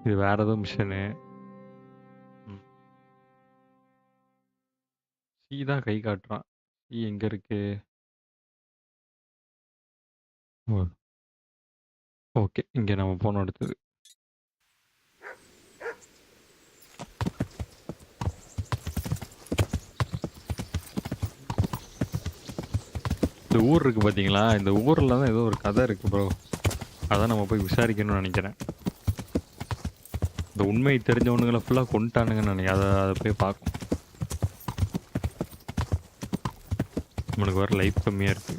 [SPEAKER 1] இது வேற ஏதோ மிஷனு. சி தான் கை காட்டுறான். சி எங்க இருக்கு? ஓகே இங்கே நம்ம போனோம். அடுத்தது இந்த ஊர் இருக்கு பார்த்தீங்களா? இந்த ஊரில் தான் ஏதோ ஒரு கதை இருக்கு ப்ரோ. அதான் நம்ம போய் விசாரிக்கணும்னு நினைக்கிறேன். இந்த உண்மை தெரிஞ்சவனுங்களை ஃபுல்லாக கொண்டுட்டானுங்கன்னு நினைக்கிறேன். அதை போய் பார்க்கும். நம்மளுக்கு வர லைஃப் கம்மியாக இருக்கு.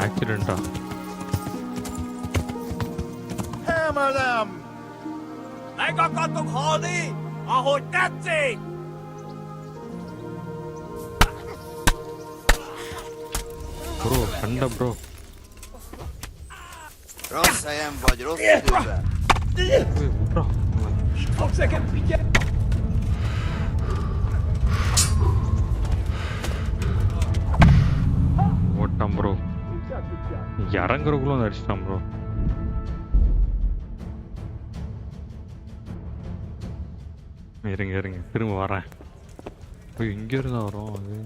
[SPEAKER 1] ஆக்சிடென்ட்டா?
[SPEAKER 8] Hammer them!
[SPEAKER 13] Nei, got tok hali! Jeg har dette!
[SPEAKER 1] Bro சண்டை bro.
[SPEAKER 17] Rosszajem vagy rossz időben?
[SPEAKER 1] Bro ஓட்டான் ப்ரோ. இறங்குறக்குள்ள வந்து அடிச்சிட்டான் ப்ரோ. இருங்க திரும்ப வரேன். இங்க இருந்தா வரும் அது.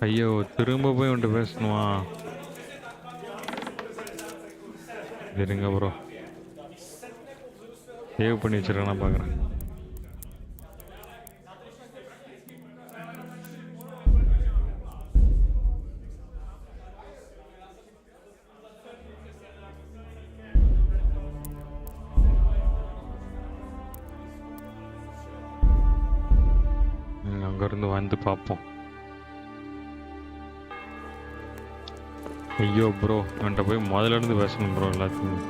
[SPEAKER 1] ஐயோ திரும்ப போய் வந்துட்டு பேசணுமா? இருங்க ப்ரோ, சேவ் பண்ணி வச்சிருக்கேன், நான் பார்க்குறேன். அங்கேருந்து வந்து பார்ப்போம். ஐயோ ப்ரோ, என்கிட்ட போய் முதல்ல இருந்து பேசணும் ப்ரோ எல்லாத்தையும்.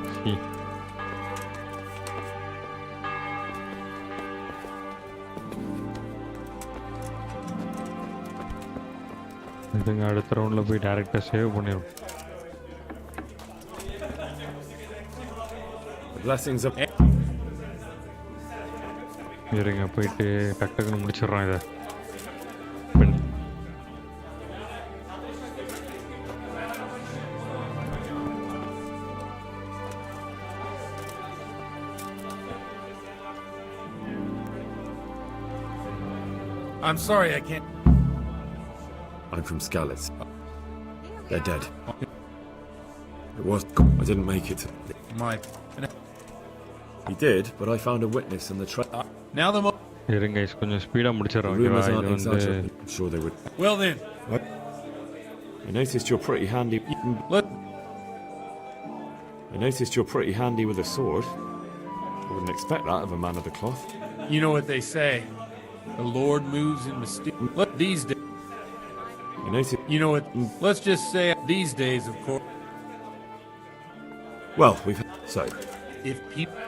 [SPEAKER 1] இதுங்க அடுத்த ரவுண்டில் போய் டேரெக்டாக சேவ் பண்ணிடும். இருங்க போயிட்டு டக்குன்னு முடிச்சிடுறோம் இதை.
[SPEAKER 9] I'm sorry, I can't.
[SPEAKER 3] I'm from Skalitz. They're dead. It was. I didn't make it. He did, but I found a witness in the
[SPEAKER 9] Now the
[SPEAKER 1] இருங்க கொஞ்சம் ஸ்பீடாக முடிச்சிடுறோம்.
[SPEAKER 3] rumors aren't exaggerated. I'm sure they would.
[SPEAKER 9] Well then.
[SPEAKER 3] What? I noticed you're pretty handy. I noticed you're pretty handy with a sword. I wouldn't expect that of a man of the cloth.
[SPEAKER 9] You know what they say. The Lord moves in mysterious. Look, these days. You know what? Let's just say these days, of course.
[SPEAKER 3] Well, we've. So.
[SPEAKER 9] If people.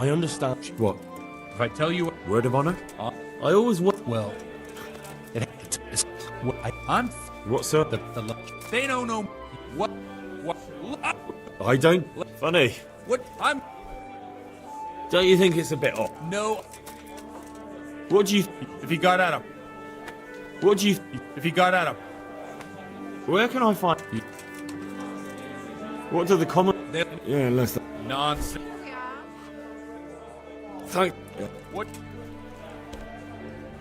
[SPEAKER 3] I understand. What?
[SPEAKER 9] If I tell you.
[SPEAKER 3] Word of honor? I always want.
[SPEAKER 9] Well. I'm.
[SPEAKER 3] What, sir?
[SPEAKER 9] They don't know. What?
[SPEAKER 3] I don't. Funny.
[SPEAKER 9] What? I'm.
[SPEAKER 3] Don't you think it's a bit off?
[SPEAKER 9] No.
[SPEAKER 3] What do you...
[SPEAKER 9] If he got at him.
[SPEAKER 3] What do you...
[SPEAKER 9] If he got at him.
[SPEAKER 3] Where can I find... What do the common... Yeah, less than...
[SPEAKER 9] Nonsense.
[SPEAKER 3] Thank...
[SPEAKER 9] What?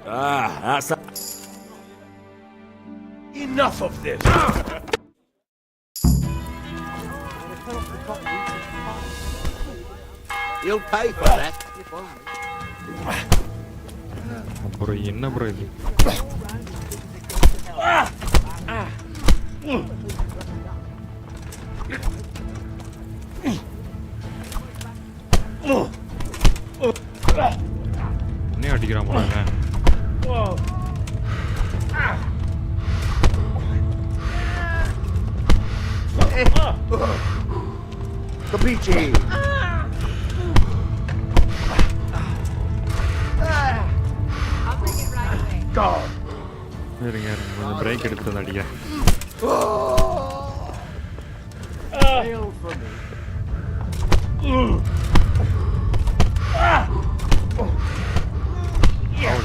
[SPEAKER 3] That's...
[SPEAKER 8] Enough of this!
[SPEAKER 17] You'll pay for that.
[SPEAKER 1] Bro என்ன bro இது? என்ன அடிக்கிறான் போறாங்க?
[SPEAKER 8] Capiche! God!
[SPEAKER 1] இருங்க கொஞ்சம் break எடுத்து வந்து அடிக்கிறேன்.
[SPEAKER 8] Hail from me.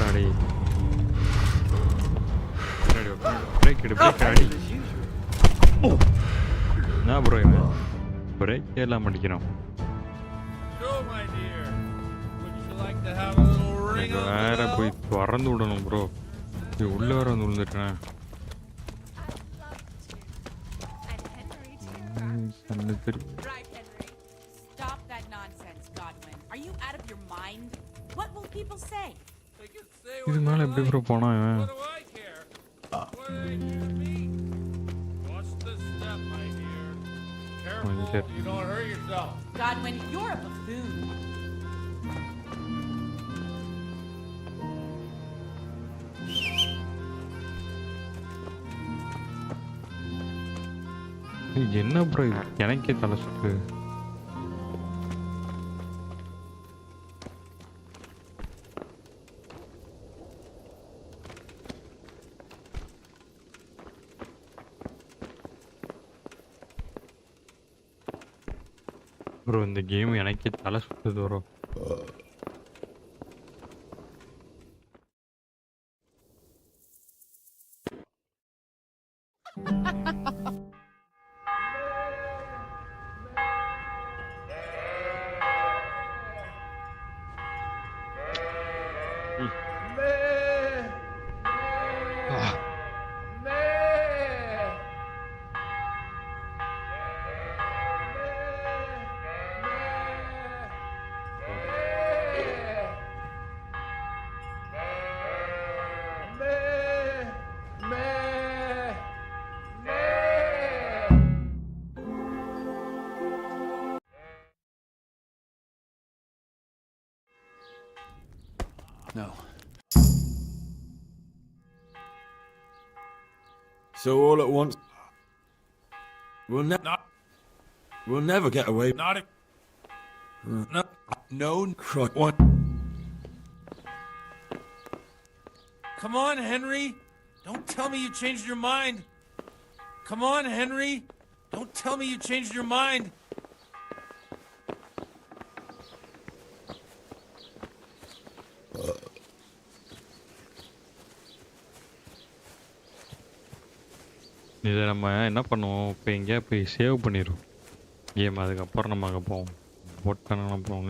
[SPEAKER 1] அடி. பிரேக் எடு அடி. என்ன ப்ரோ இவன் பிரேக் எல்லாம் அடிக்கிறான். வேற போய் திறந்து விடணும் ப்ரோ. உள்ள வர வந்து விழுந்துட்டேன்.
[SPEAKER 16] Right, Henry. Stop that nonsense, Godwin. Are you out of your mind? What will people say?
[SPEAKER 1] இது மேல எப்படி ப்ரோ போனா இவன்?
[SPEAKER 9] You don't hurt yourself.
[SPEAKER 16] Godwin, you're a buffoon.
[SPEAKER 1] என்ன ப்ரோ இது? எனக்கே தலை சுத்து. ப்ரோ இந்த கேம் எனக்கே தலை சுத்துது bro.
[SPEAKER 9] No.
[SPEAKER 3] So all at once, we'll never get away.
[SPEAKER 9] Not a... No.
[SPEAKER 3] What?
[SPEAKER 4] Come on, Henry. Don't tell me you changed your mind. Come on, Henry. Don't tell me you changed your mind.
[SPEAKER 1] இதை நம்ம என்ன பண்ணுவோம், இப்போ எங்கேயா போய் save பண்ணிடுவோம் game, அதுக்கப்புறம் நம்ம அங்கே போவோம். போட்டானலாம் போவோம்.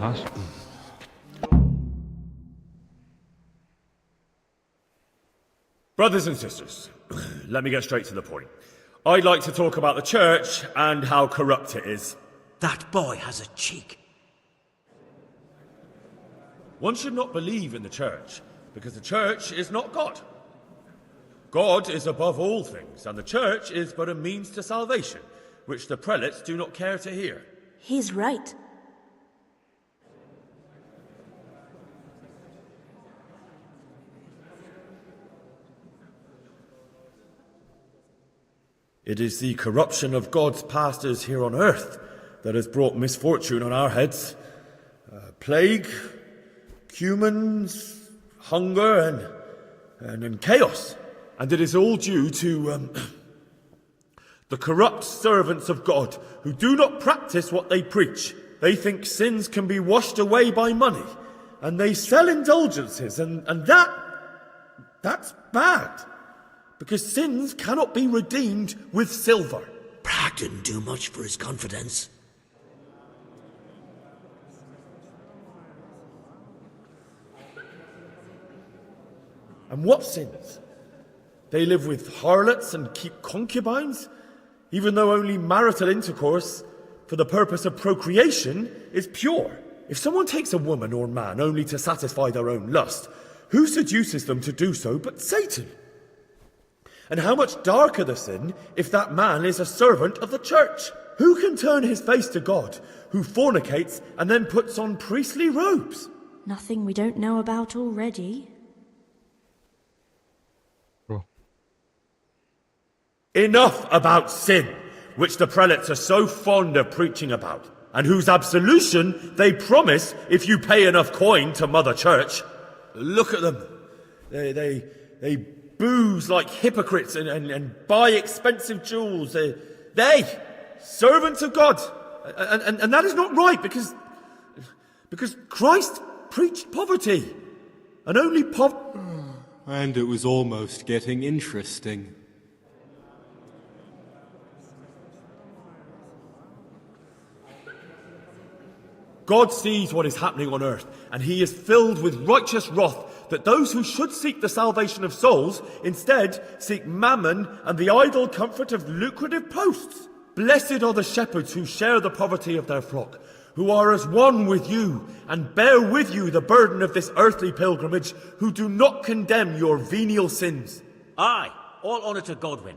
[SPEAKER 1] Last
[SPEAKER 15] Brothers and sisters, let me get straight to the point. I'd like to talk about the church and how corrupt it is.
[SPEAKER 13] That boy has a cheek.
[SPEAKER 15] One should not believe in the church, because the church is not God. God is above all things, and the church is but a means to salvation, which the prelates do not care to hear.
[SPEAKER 14] He's right.
[SPEAKER 3] It is the corruption of God's pastors here on earth that has brought misfortune on our heads. Plague, humans, hunger, and chaos. And it is all due to the corrupt servants of God who do not practice what they preach. They think sins can be washed away by money, and they sell indulgences, and that's bad. Because sins cannot be redeemed with silver.
[SPEAKER 13] Prague didn't do much for his confidence.
[SPEAKER 3] And what sins? They live with harlots and keep concubines, even though only marital intercourse for the purpose of procreation is pure. If someone takes a woman or man only to satisfy their own lust, who seduces them to do so but Satan? And how much darker the sin if that man is a servant of the church? Who can turn his face to God, who fornicates and then puts on priestly robes?
[SPEAKER 14] Nothing we don't know about already.
[SPEAKER 15] Enough about sin, which the prelates are so fond of preaching about, and whose absolution they promise if you pay enough coin to Mother Church.
[SPEAKER 3] Look at them. They booze like hypocrites and buy expensive jewels. They servants of God. And that is not right, because Christ preached poverty. And only
[SPEAKER 18] And it was almost getting interesting.
[SPEAKER 15] God sees what is happening on earth, and he is filled with righteous wrath that those who should seek the salvation of souls instead seek mammon and the idle comfort of lucrative posts. Blessed are the shepherds who share the poverty of their flock, who are as one with you and bear with you the burden of this earthly pilgrimage, who do not condemn your venial sins.
[SPEAKER 13] Aye, all honour to Godwin.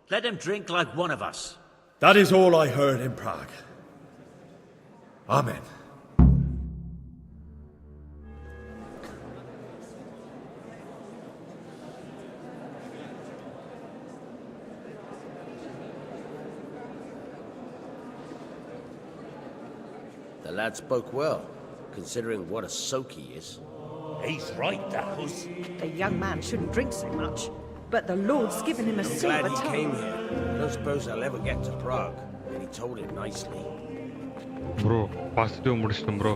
[SPEAKER 13] Let him drink like one of us.
[SPEAKER 15] That is all I heard in Prague. Amen.
[SPEAKER 8] The lad spoke well, considering what a soak he is.
[SPEAKER 13] He's right, Dapples.
[SPEAKER 19] The young man shouldn't drink so much, but the Lord's given him a
[SPEAKER 8] I'm
[SPEAKER 19] silver
[SPEAKER 8] glad he
[SPEAKER 19] tongue.
[SPEAKER 8] came here. I don't suppose I'll ever get to Prague, and he told it nicely.
[SPEAKER 1] Bro positive முடிச்சிட்டோம் bro.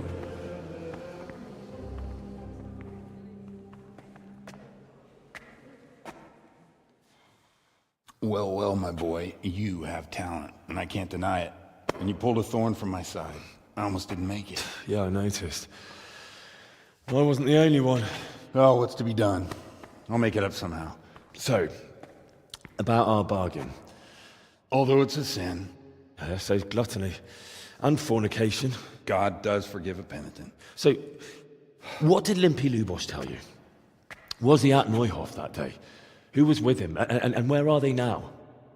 [SPEAKER 9] Well, well, my boy, you have talent, and I can't deny it. And you pulled a thorn from my side. I almost didn't make it.
[SPEAKER 3] Yeah, I noticed. I wasn't the only one.
[SPEAKER 9] Oh, what's to be done? I'll make it up somehow.
[SPEAKER 3] So, about our bargain.
[SPEAKER 9] Although it's a sin.
[SPEAKER 3] So gluttony and fornication.
[SPEAKER 9] God does forgive a penitent.
[SPEAKER 3] So, what did Limpy Lubos tell you? Was he at Neuhof that day? Who was with him? And where are they now?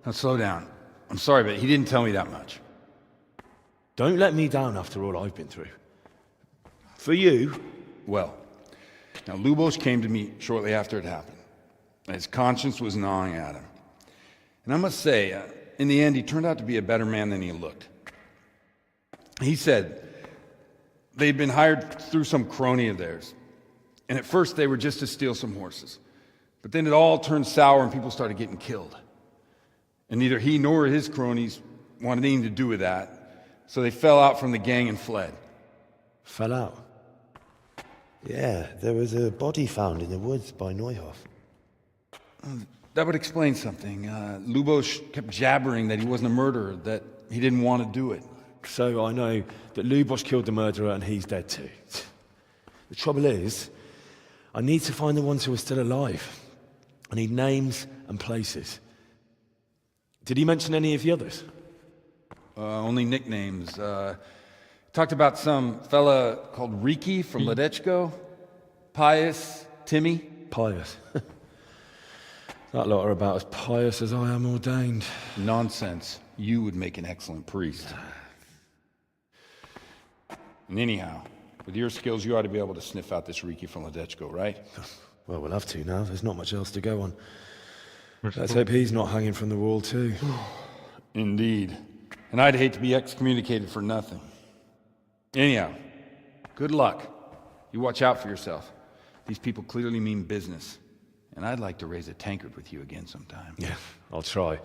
[SPEAKER 9] Now slow down. I'm sorry, but he didn't tell me that much.
[SPEAKER 8] Don't let me down after all I've been through. For you...
[SPEAKER 9] Well, now Lubos came to me shortly after it happened. His conscience was gnawing at him. And I must say, in the end, he turned out to be a better man than he looked. He said they'd been hired through some crony of theirs. And at first they were just to steal some horses. But then it all turned sour and people started getting killed. And neither he nor his cronies wanted anything to do with that. So they fell out from the gang and fled.
[SPEAKER 8] Fell out? Yeah, there was a body found in the woods by Neuhoff.
[SPEAKER 9] That would explain something. Lubos kept jabbering that he wasn't a murderer, that he didn't want to do it.
[SPEAKER 15] So I know that Lubos killed the murderer and he's dead too.
[SPEAKER 8] The trouble is, I need to find the ones who are still alive. I need names and places.
[SPEAKER 15] Did he mention any of the others?
[SPEAKER 9] Only nicknames. Talked about some fella called Riki from Ledechko, Pius, Timmy.
[SPEAKER 15] Pius. That lot are about as pious as I am ordained.
[SPEAKER 9] Nonsense. You would make an excellent priest. And anyhow, with your skills, you ought to be able to sniff out this Riki from Ledechko, right?
[SPEAKER 8] Well, we'll have to now. There's not much else to go on. Let's hope he's not hanging from the wall too.
[SPEAKER 9] Indeed. And I'd hate to be excommunicated for nothing. Anyhow, good luck. You watch out for yourself. These people clearly mean business. And I'd like to raise a tankard with you again sometime.
[SPEAKER 15] Yeah, I'll try.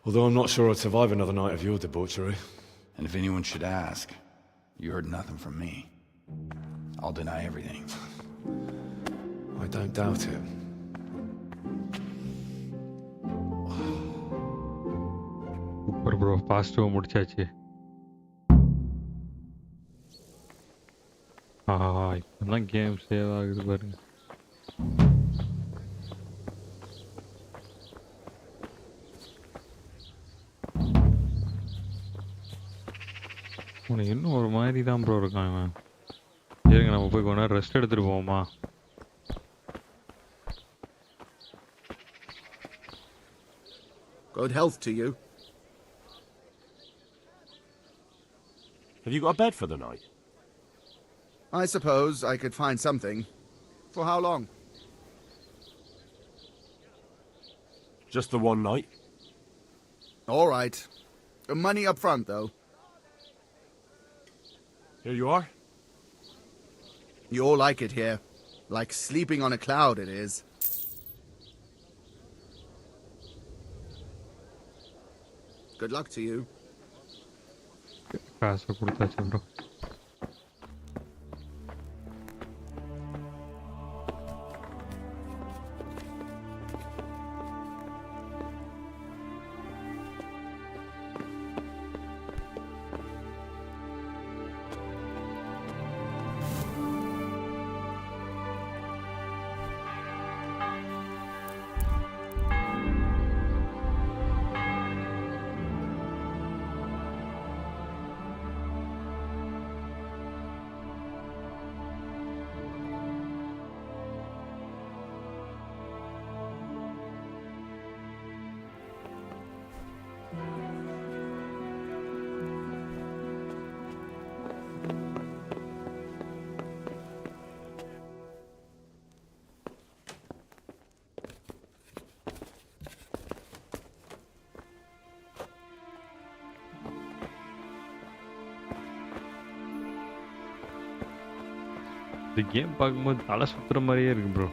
[SPEAKER 15] Although I'm not sure I'd survive another night of your debauchery.
[SPEAKER 9] And if anyone should ask, you heard nothing from me. I'll deny everything.
[SPEAKER 15] I don't doubt it.
[SPEAKER 1] Super bro, fast முடிச்சாச்சு. இப்பதான் game save ஆகுது பாருங்க. உனக்கு இன்னும் ஒரு மாதிரி தான் bro இருக்கான் இவன். சரிங்க, நம்ம போய் கொஞ்ச நேரம் ரெஸ்ட் எடுத்துட்டு போவோமா?
[SPEAKER 2] Good health to you.
[SPEAKER 20] Have you got a bed for the night?
[SPEAKER 2] I suppose I could find something. For how long?
[SPEAKER 20] Just the one night?
[SPEAKER 2] All right. Money up front, though.
[SPEAKER 20] Here you are.
[SPEAKER 2] You'll like it here. Like sleeping on a cloud, it is. Good luck to you.
[SPEAKER 1] காசு கொடுத்தாச்சு bro. இந்த game பார்க்கும்போது தலை சுத்துற மாதிரியே இருக்கு bro.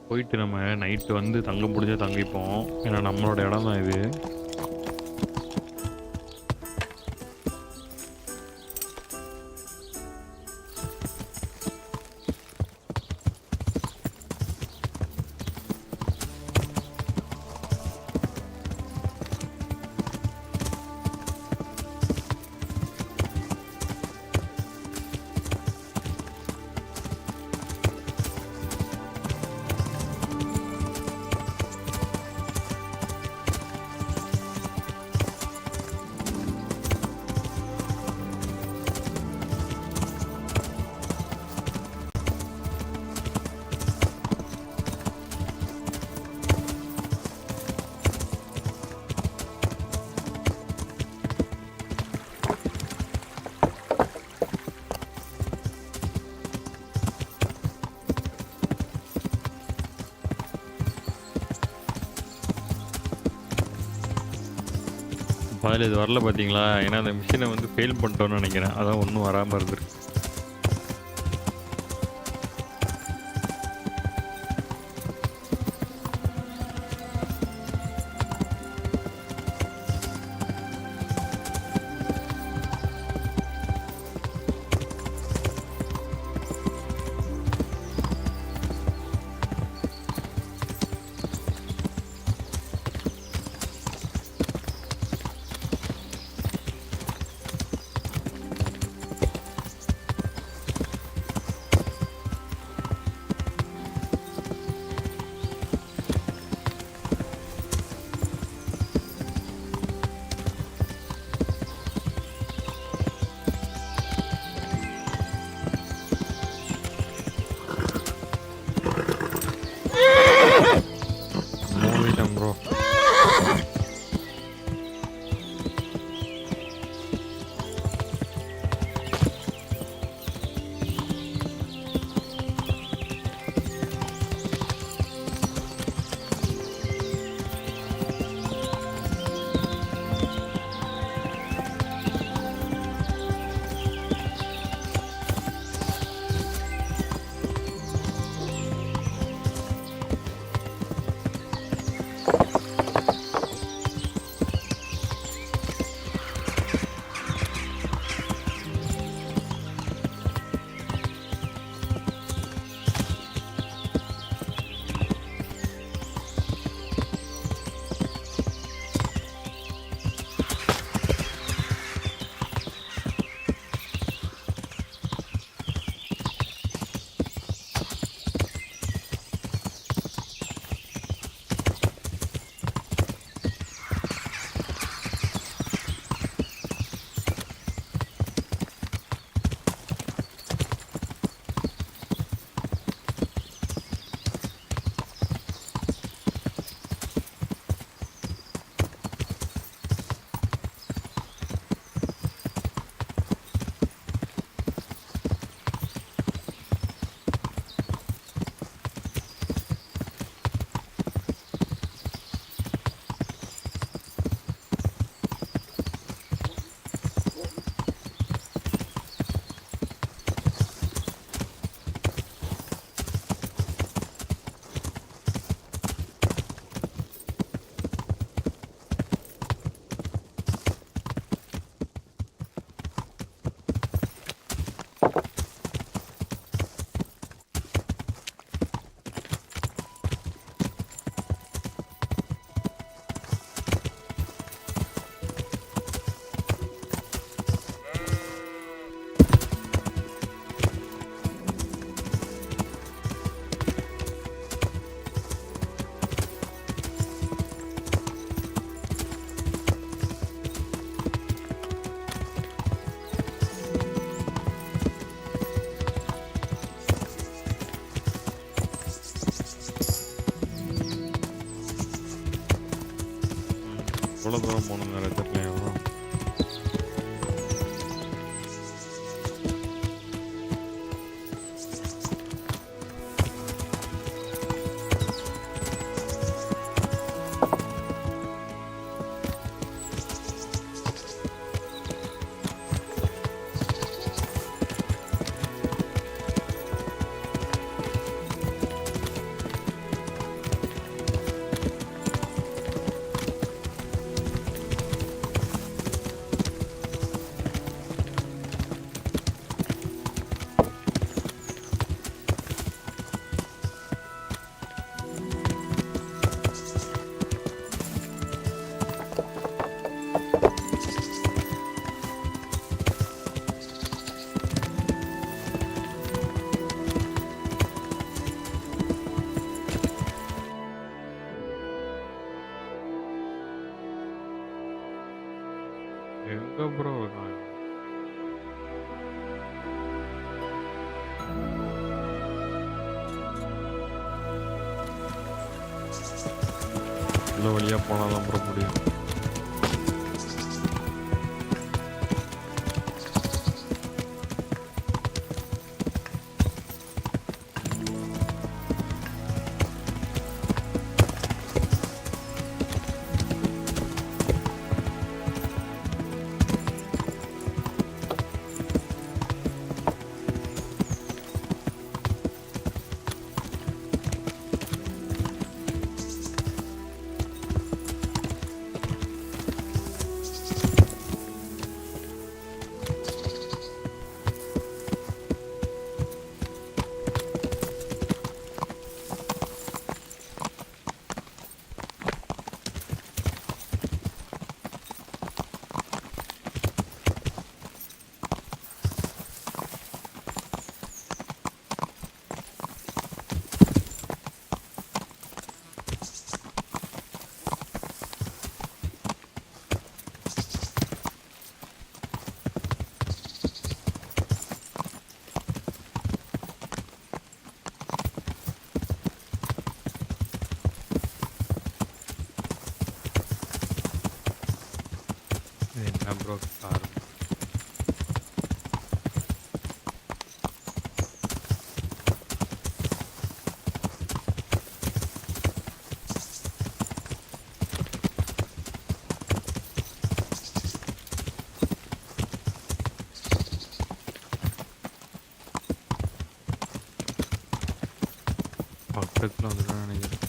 [SPEAKER 1] போயிட்டு நம்ம நைட்டு வந்து தங்க முடிஞ்சா தங்கிப்போம். ஏன்னா நம்மளோட இடம் தான் இது. அதில் இது வரல பார்த்தீங்களா? ஏன்னா அந்த மிஷினை வந்து ஃபெயில் பண்ணிட்டோன்னு நினைக்கிறேன். அதான் ஒன்றும் வராமல் இருந்திருக்கு. மூடிட்டேன் ப்ரோ. எவ்வளோ தூரம் போகணும் வேறு தெரியல. எவ்வளோ எங்கே ப்ரோ இருக்கான்? இந்த வழியாக போனால் தான் ப்ரோ முடியும். ப்ரோ கார் பக்கத்தில் வந்துடும் நினைக்கிறேன்.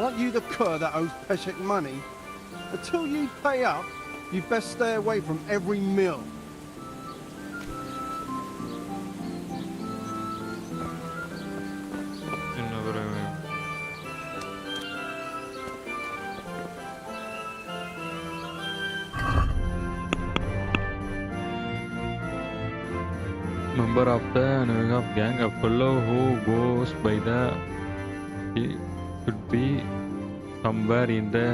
[SPEAKER 21] Aren't you the cur that owes Peshek money? Until you pay up, you'd best stay away from every mill.
[SPEAKER 1] என்ன ஒரு member of the Navigov gang, a fellow who goes by the he could be somewhere in the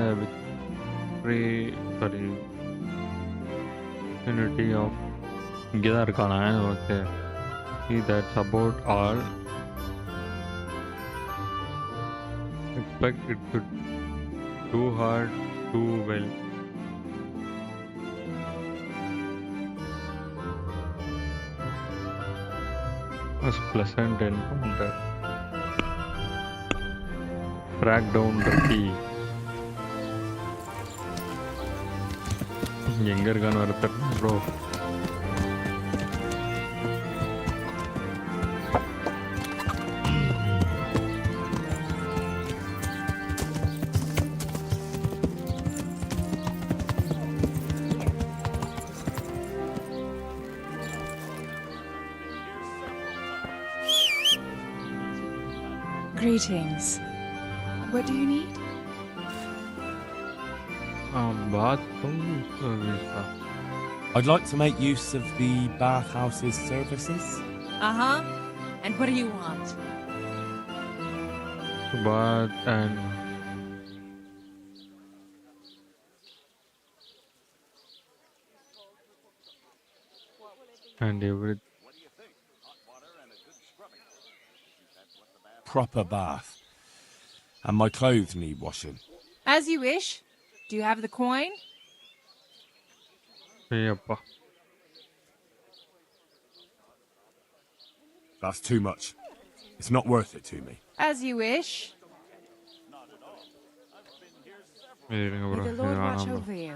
[SPEAKER 1] vicinity of இங்கே தான் இருக்கானா okay that's about all expect it to do hard do well was pleasant encounter track down the key எங்க இருக்கான்னு வர தெரியல bro
[SPEAKER 22] Greetings. What do you need?
[SPEAKER 1] bathroom service.
[SPEAKER 20] I'd like to make use of the bathhouse's services.
[SPEAKER 22] Uh-huh. And what do you want?
[SPEAKER 1] Bath and everything.
[SPEAKER 20] Proper bath. And my clothes need washing.
[SPEAKER 22] As you wish. Do you have the coin?
[SPEAKER 1] Yep.
[SPEAKER 20] That's too much. It's not worth it to me.
[SPEAKER 22] As you wish. May the Lord watch over you.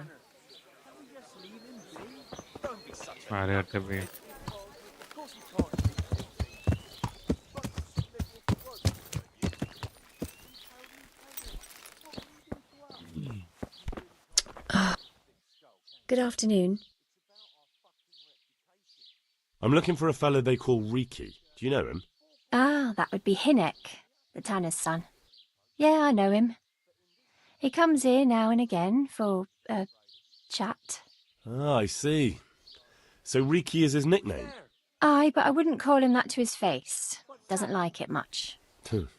[SPEAKER 14] Good afternoon.
[SPEAKER 20] I'm looking for a fellow they call Riki. Do you know him?
[SPEAKER 14] Ah, that would be Hinek, the tanner's son. Yeah, I know him. He comes here now and again for a chat.
[SPEAKER 20] Ah, I see. So Riki is his nickname?
[SPEAKER 14] Aye, but I wouldn't call him that to his face. Doesn't like it much.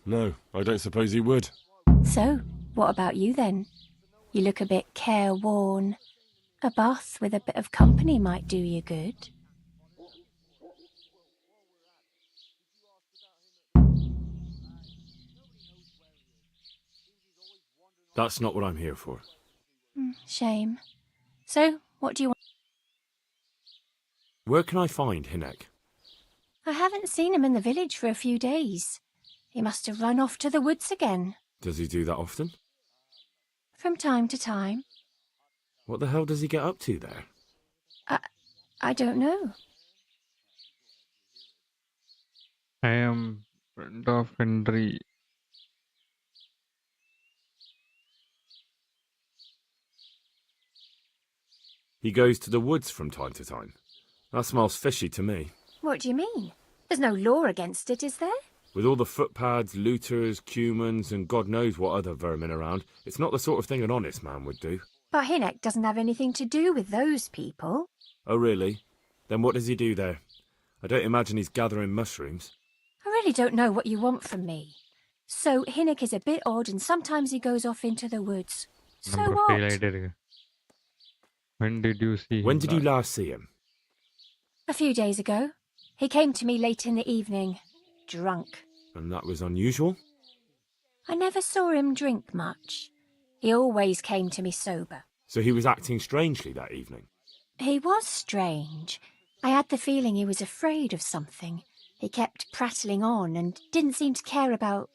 [SPEAKER 20] No, I don't suppose he would.
[SPEAKER 14] So, what about you then? You look a bit careworn. A bath with a bit of company might do you good.
[SPEAKER 3] That's not what I'm here for.
[SPEAKER 14] Shame. So, what do you want?
[SPEAKER 3] Where can I find Hinek?
[SPEAKER 14] I haven't seen him in the village for a few days. He must have run off to the woods again.
[SPEAKER 3] Does he do that often?
[SPEAKER 14] From time to time.
[SPEAKER 3] What the hell does he get up to there?
[SPEAKER 14] I don't know.
[SPEAKER 1] I am friend of Henry.
[SPEAKER 3] He goes to the woods from time to time. That smells fishy to me.
[SPEAKER 14] What do you mean? There's no law against it, is there?
[SPEAKER 3] With all the footpads, looters, cumans, and God knows what other vermin around, it's not the sort of thing an honest man would do.
[SPEAKER 14] But Hinnock doesn't have anything to do with those people.
[SPEAKER 3] Oh, really? Then what does he do there? I don't imagine he's gathering mushrooms.
[SPEAKER 14] I really don't know what you want from me. So Hinnock is a bit odd and sometimes he goes off into the woods. So what?
[SPEAKER 1] When did you see him?
[SPEAKER 3] When did you last see him?
[SPEAKER 14] A few days ago. He came to me late in the evening, drunk.
[SPEAKER 3] And that was unusual?
[SPEAKER 14] I never saw him drink much. He always came to me sober.
[SPEAKER 3] So he was acting strangely that evening?
[SPEAKER 14] He was strange. I had the feeling he was afraid of something. He kept prattling on and didn't seem to care about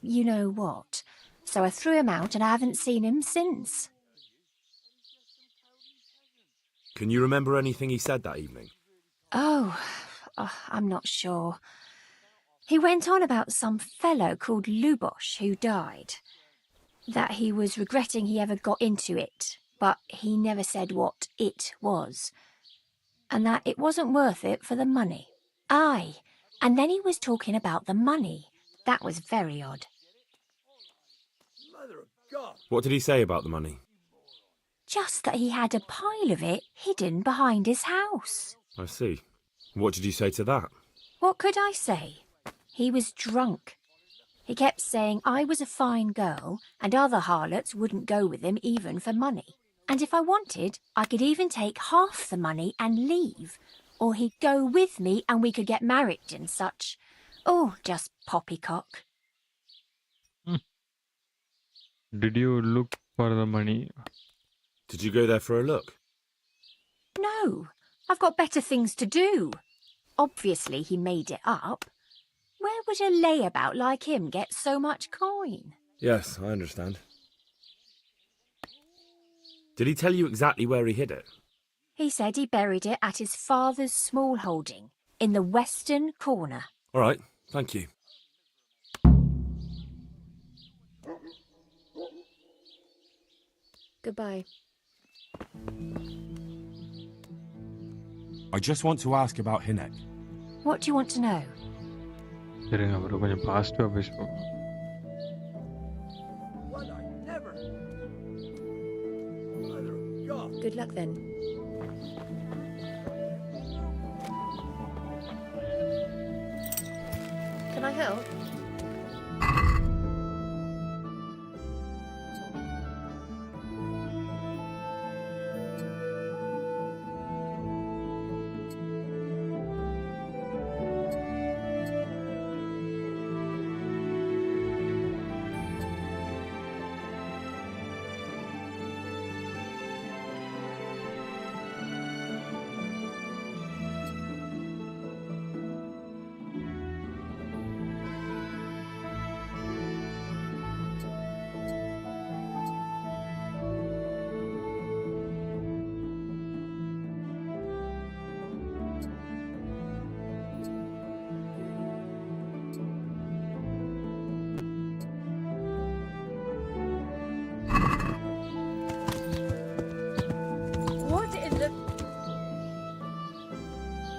[SPEAKER 14] you know what. So I threw him out and I haven't seen him since.
[SPEAKER 3] Can you remember anything he said that evening?
[SPEAKER 14] Oh, I'm not sure. He went on about some fellow called Lubosh who died. That he was regretting he ever got into it, but he never said what it was. And that it wasn't worth it for the money. Aye, and then he was talking about the money. That was very odd.
[SPEAKER 8] Mother of God.
[SPEAKER 3] What did he say about the money?
[SPEAKER 14] Just that he had a pile of it hidden behind his house.
[SPEAKER 3] I see. What did you say to that?
[SPEAKER 14] What could I say? He was drunk. He kept saying I was a fine girl and other harlots wouldn't go with him even for money. And if I wanted, I could even take half the money and leave. Or he'd go with me and we could get married and such. Oh, just poppycock.
[SPEAKER 1] Did you look for the money?
[SPEAKER 3] Did you go there for a look?
[SPEAKER 14] No, I've got better things to do. Obviously he made it up. Where would a layabout like him get so much coin?
[SPEAKER 3] Yes, I understand. Did he tell you exactly where he hid it?
[SPEAKER 14] He said he buried it at his father's small holding, in the western corner.
[SPEAKER 3] All right, thank you.
[SPEAKER 14] Goodbye.
[SPEAKER 20] I just want to ask about Hinnock.
[SPEAKER 14] What do you want to know?
[SPEAKER 1] சரிங்க bro கொஞ்சம் பாசிட்டிவா பேசுவோம்.
[SPEAKER 8] What I never. Mother of God.
[SPEAKER 14] Good luck then. Can I help?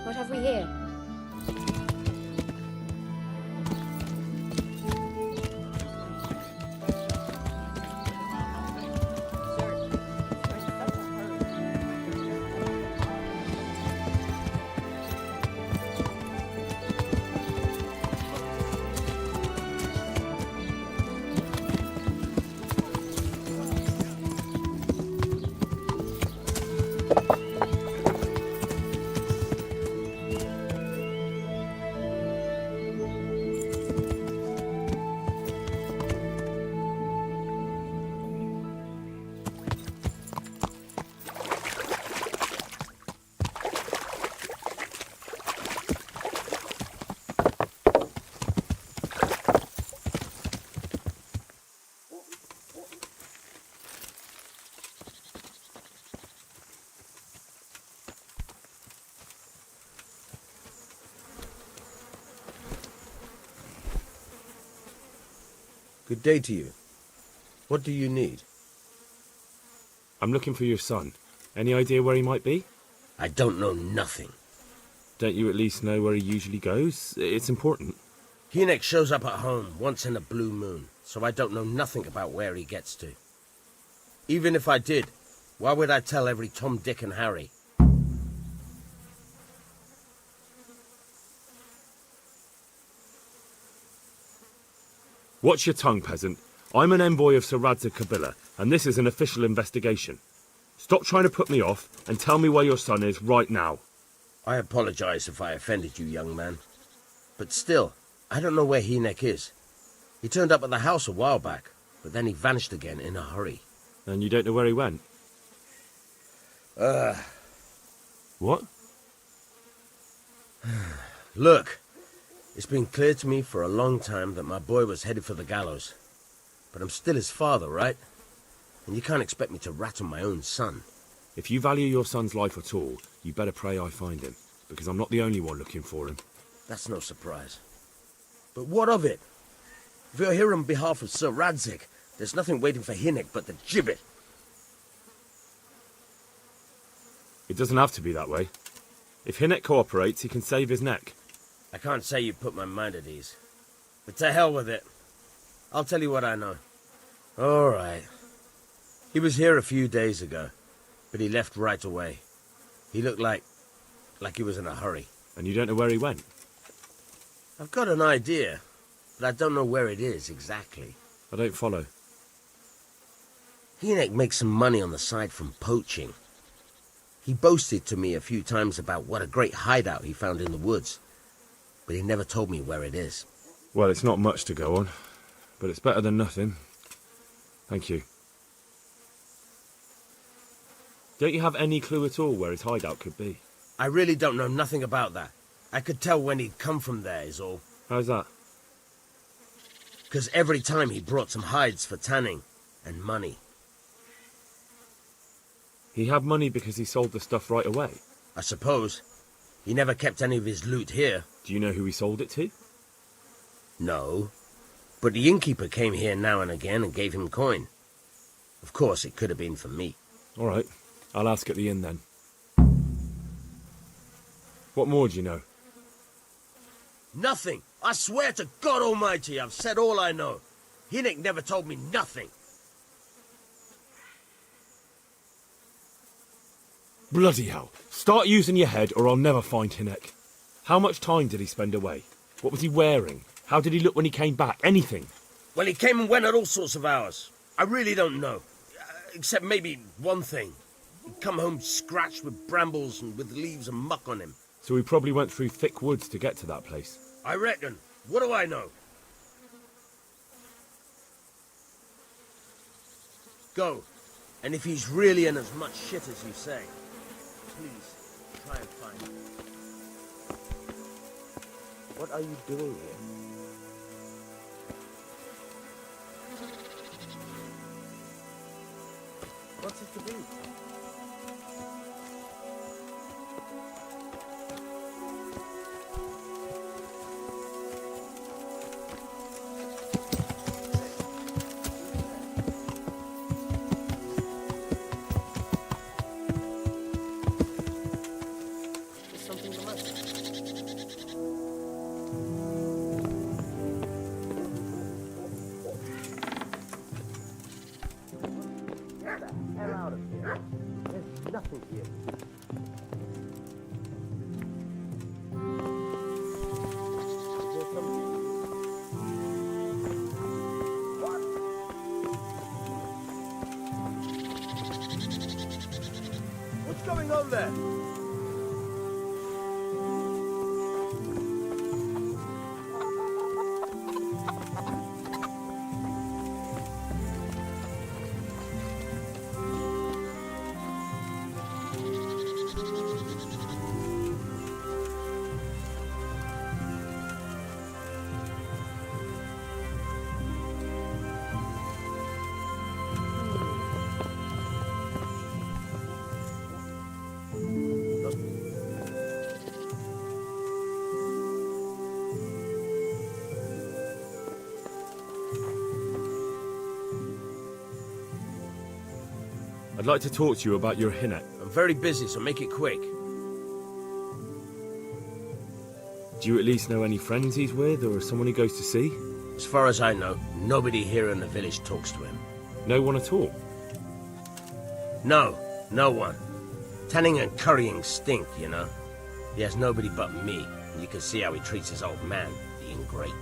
[SPEAKER 14] What have we here?
[SPEAKER 8] Good day to you. What do you need?
[SPEAKER 3] I'm looking for your son. Any idea where he might be?
[SPEAKER 8] I don't know nothing.
[SPEAKER 20] Don't you at least know where he usually goes? It's important.
[SPEAKER 8] Hynek shows up at home once in a blue moon, so I don't know nothing about where he gets to. Even if I did, why would I tell every Tom, Dick and Harry?
[SPEAKER 3] Watch your tongue, peasant. I'm an envoy of Sir Radzig Kobyla, and this is an official investigation. Stop trying to put me off, and tell me where your son is right now.
[SPEAKER 8] I apologize if I offended you, young man. But still, I don't know where Hynek is. He turned up at the house a while back, but then he vanished again in a hurry.
[SPEAKER 3] And you don't know where he went? What?
[SPEAKER 8] Look, it's been clear to me for a long time that my boy was headed for the gallows. But I'm still his father, right? And you can't expect me to rat on my own son.
[SPEAKER 3] If you value your son's life at all, you better pray I find him, because I'm not the only one looking for him.
[SPEAKER 8] That's no surprise. But what of it? If you're here on behalf of Sir Radzig, there's nothing waiting for Hynek but the gibbet.
[SPEAKER 3] It doesn't have to be that way. If Hynek cooperates, he can save his neck.
[SPEAKER 8] I can't say you put my mind at ease. But to hell with it. I'll tell you what I know. All right. He was here a few days ago, but he left right away. He looked like he was in a hurry.
[SPEAKER 3] And you don't know where he went?
[SPEAKER 8] I've got an idea, but I don't know where it is exactly.
[SPEAKER 3] I don't follow.
[SPEAKER 8] Hynek makes some money on the side from poaching. He boasted to me a few times about what a great hideout he found in the woods, but he never told me where it is.
[SPEAKER 3] Well, it's not much to go on, but it's better than nothing. Thank you. Don't you have any clue at all where his hideout could be?
[SPEAKER 8] I really don't know nothing about that. I could tell when he'd come from there, is all.
[SPEAKER 3] How's that?
[SPEAKER 8] Because every time he brought some hides for tanning and money.
[SPEAKER 3] He had money because he sold the stuff right away?
[SPEAKER 8] I suppose. He never kept any of his loot here.
[SPEAKER 3] Do you know who he sold it to?
[SPEAKER 8] No. But the innkeeper came here now and again and gave him coin. Of course, it could have been for me.
[SPEAKER 3] All right. I'll ask at the inn then. What more do you know?
[SPEAKER 8] Nothing. I swear to God Almighty, I've said all I know. Hynek never told me nothing.
[SPEAKER 3] Bloody hell. Start using your head or I'll never find Hynek. How much time did he spend away? What was he wearing? How did he look when he came back? Anything?
[SPEAKER 8] Well, he came and went at all sorts of hours. I really don't know. Except maybe one thing. He'd come home scratched with brambles and with leaves and muck on him.
[SPEAKER 3] So he probably went through thick woods to get to that place.
[SPEAKER 8] I reckon. What do I know? Go. And if he's really in as much shit as you say, please try and find him. What are you doing here? What's it to do? Is something the matter? Get the hell out of here. There's nothing here. Is there something? What? What's going on there?
[SPEAKER 3] I'd like to talk to you about your Hynek.
[SPEAKER 8] I'm very busy, so make it quick.
[SPEAKER 3] Do you at least know any friends he's with, or someone he goes to see?
[SPEAKER 8] As far as I know, nobody here in the village talks to him.
[SPEAKER 3] No one at all?
[SPEAKER 8] No, no one. Tanning and currying stink, you know. He has nobody but me, and you can see how he treats his old man, the ingrate.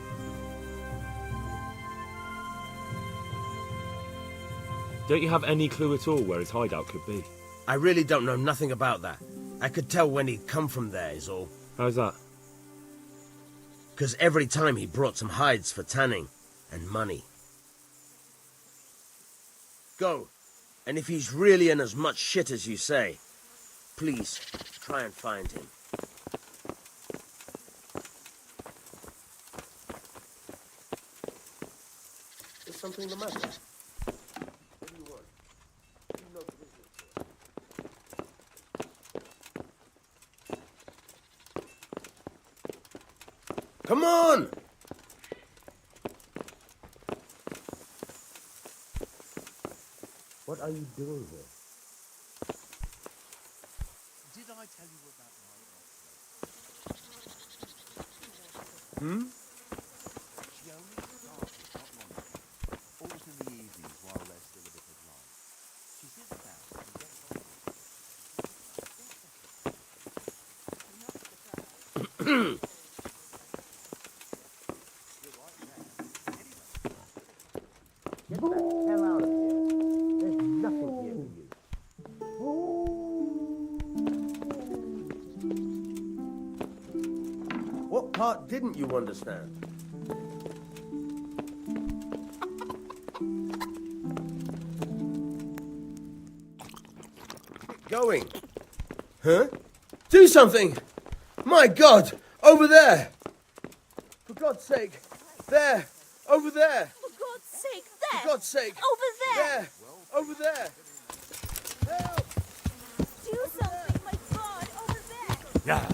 [SPEAKER 3] Don't you have any clue at all where his hideout could be?
[SPEAKER 8] I really don't know nothing about that. I could tell when he'd come from there, is all.
[SPEAKER 3] How's that?
[SPEAKER 8] Because every time he brought some hides for tanning, and money. Go, and if he's really in as much shit as you say, please, try and find him. Is something the matter? What do you want? You know the business. Come on! What are you doing here?
[SPEAKER 5] Did I tell you about my
[SPEAKER 8] Hmm?
[SPEAKER 5] She only starts not long ago. Always in the evenings while there's still a bit of light. She's in the house and gets on.
[SPEAKER 8] Get the hell out of here. There's nothing here for you. What part didn't you understand? Get going. Huh? Do something! My God! Over there! For God's sake! There! Over there!
[SPEAKER 12] For God's sake, there!
[SPEAKER 8] For God's sake!
[SPEAKER 12] Over there!
[SPEAKER 8] There! Over there! Help!
[SPEAKER 12] Do something, my God! Over there!
[SPEAKER 8] Yeah.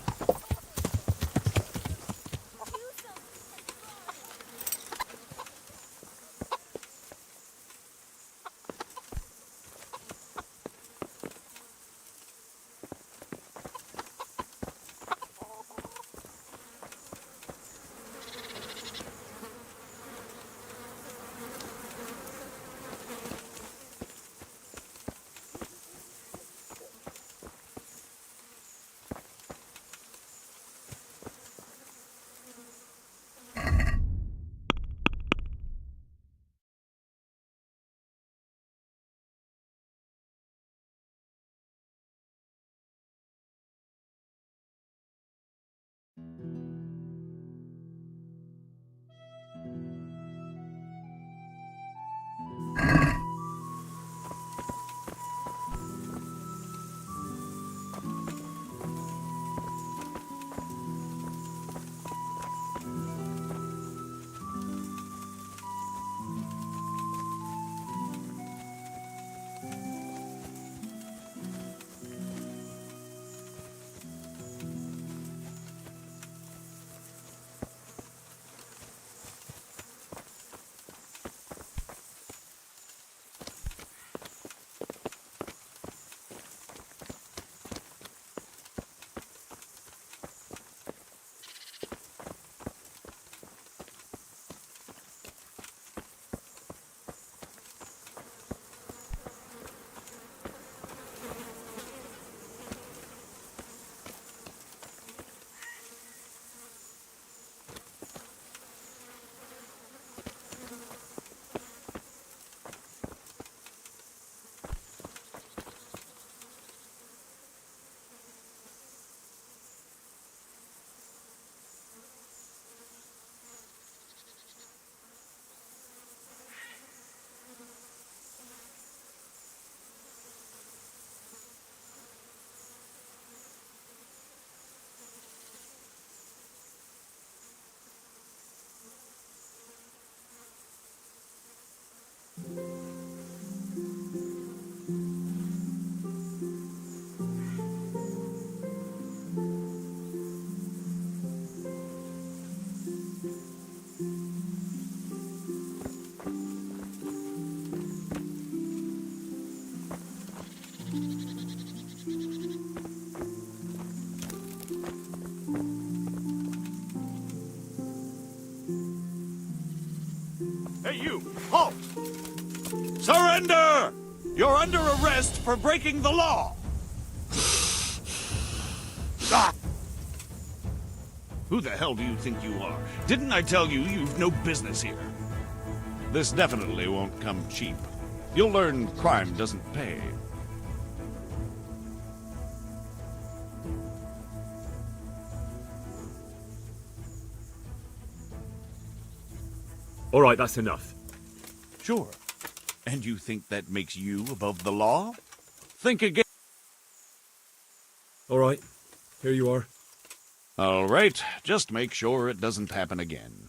[SPEAKER 7] Surrender! You're under arrest for breaking the law! Ah! Who the hell do you think you are? Didn't I tell you you've no business here? This definitely won't come cheap. You'll learn crime doesn't pay.
[SPEAKER 15] All right, that's enough.
[SPEAKER 7] Sure. And you think that makes you above the law? Think again.
[SPEAKER 15] All right, here you are.
[SPEAKER 7] All right, just make sure it doesn't happen again.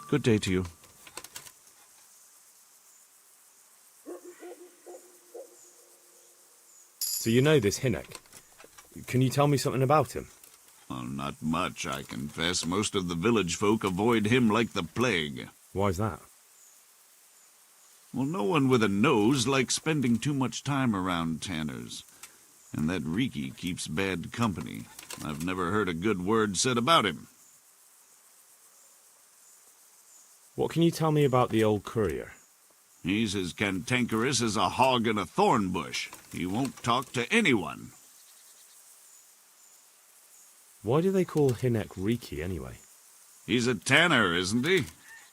[SPEAKER 7] Good day to you.
[SPEAKER 3] So you know this Hinnock. Can you tell me something about him?
[SPEAKER 7] Well, not much, I confess. Most of the village folk avoid him like the plague.
[SPEAKER 3] Why's that?
[SPEAKER 7] Well, no one with a nose likes spending too much time around tanners. And that Riki keeps bad company. I've never heard a good word said about him.
[SPEAKER 3] What can you tell me about the old courier?
[SPEAKER 7] He's as cantankerous as a hog in a thorn bush. He won't talk to anyone.
[SPEAKER 3] Why do they call Hinnock Riki anyway?
[SPEAKER 7] He's a tanner, isn't he?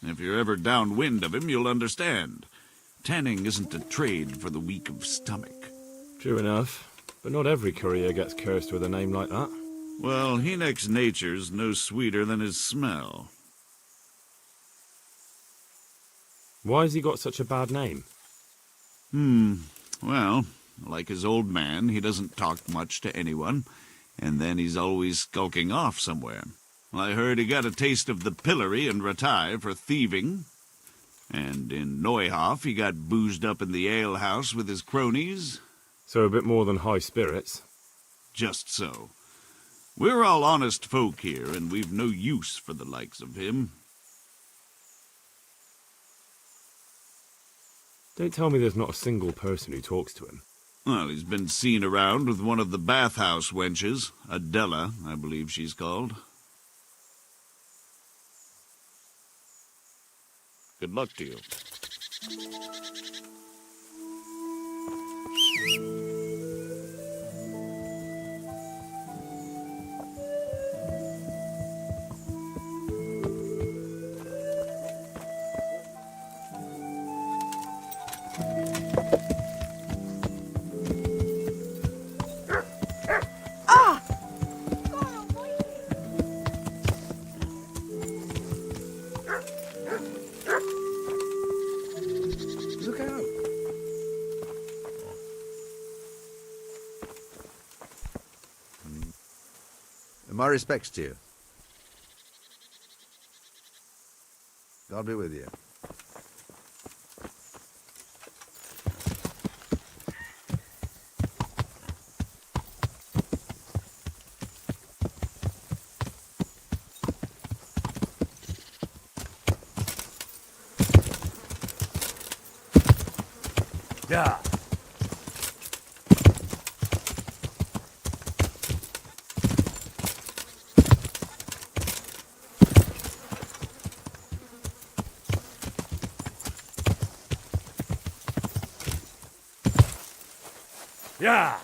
[SPEAKER 7] If you're ever downwind of him, you'll understand. Tanning isn't a trade for the weak of stomach.
[SPEAKER 3] True enough, but not every courier gets cursed with a name like that.
[SPEAKER 7] Well, Hinnock's nature's no sweeter than his smell.
[SPEAKER 3] Why has he got such a bad name?
[SPEAKER 7] Well, like his old man, he doesn't talk much to anyone, and then he's always skulking off somewhere. I heard he got a taste of the pillory in Ratai for thieving, and in Neuhof he got boozed up in the alehouse with his cronies.
[SPEAKER 3] So a bit more than high spirits.
[SPEAKER 7] Just so. We're all honest folk here, and we've no use for the likes of him.
[SPEAKER 3] Don't tell me there's not a single person who talks to him.
[SPEAKER 7] Well, he's been seen around with one of the bathhouse wenches, Adela, I believe she's called. Good luck to you.
[SPEAKER 21] Look out!
[SPEAKER 5] My respects to you. God be with you.
[SPEAKER 7] Yeah. Yeah.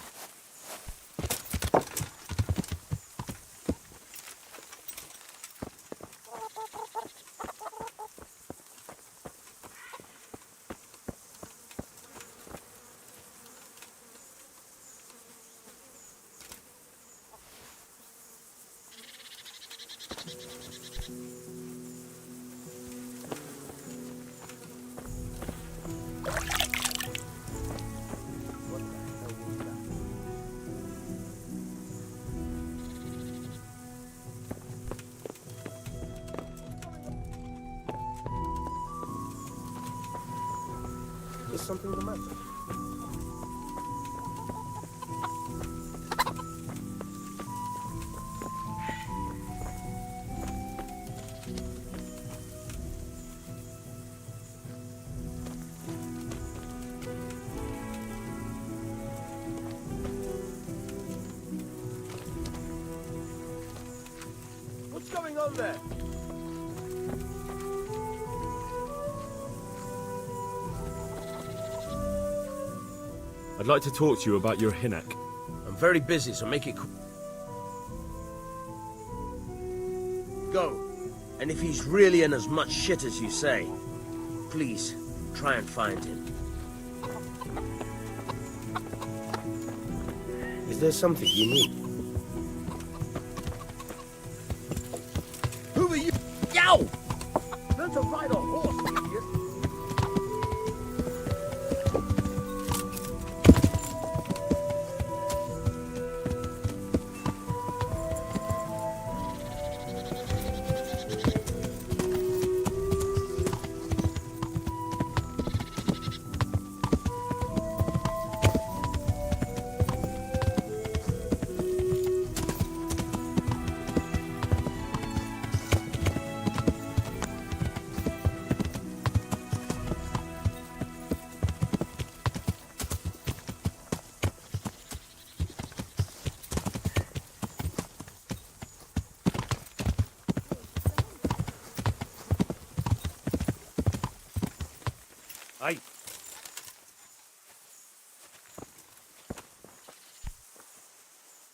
[SPEAKER 21] Is something the matter?
[SPEAKER 8] going on there?
[SPEAKER 3] I'd like to talk to you about your Hinnock.
[SPEAKER 8] I'm very busy, so make it go. And if he's really in as much shit as you say, please try and find him. Is there something you need?
[SPEAKER 21] Who are you? Yow! Learn to ride a horse, you idiot.
[SPEAKER 8] Aye.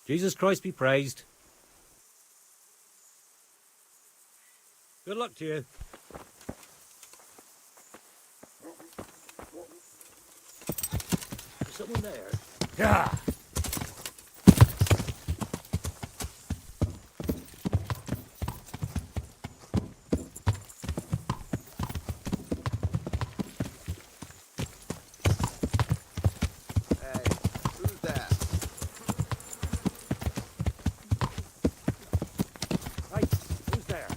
[SPEAKER 6] Jesus Christ be praised. Good luck to you.
[SPEAKER 8] Is someone there?
[SPEAKER 6] Yeah.
[SPEAKER 17] Hey, who's there?
[SPEAKER 6] Hey, who's there?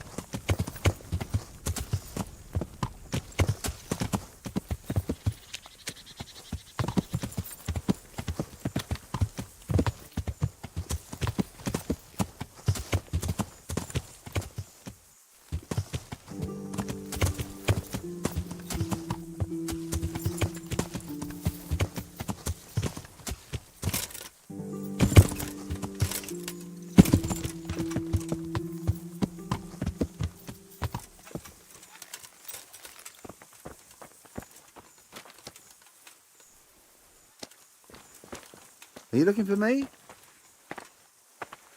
[SPEAKER 17] Are you looking for me?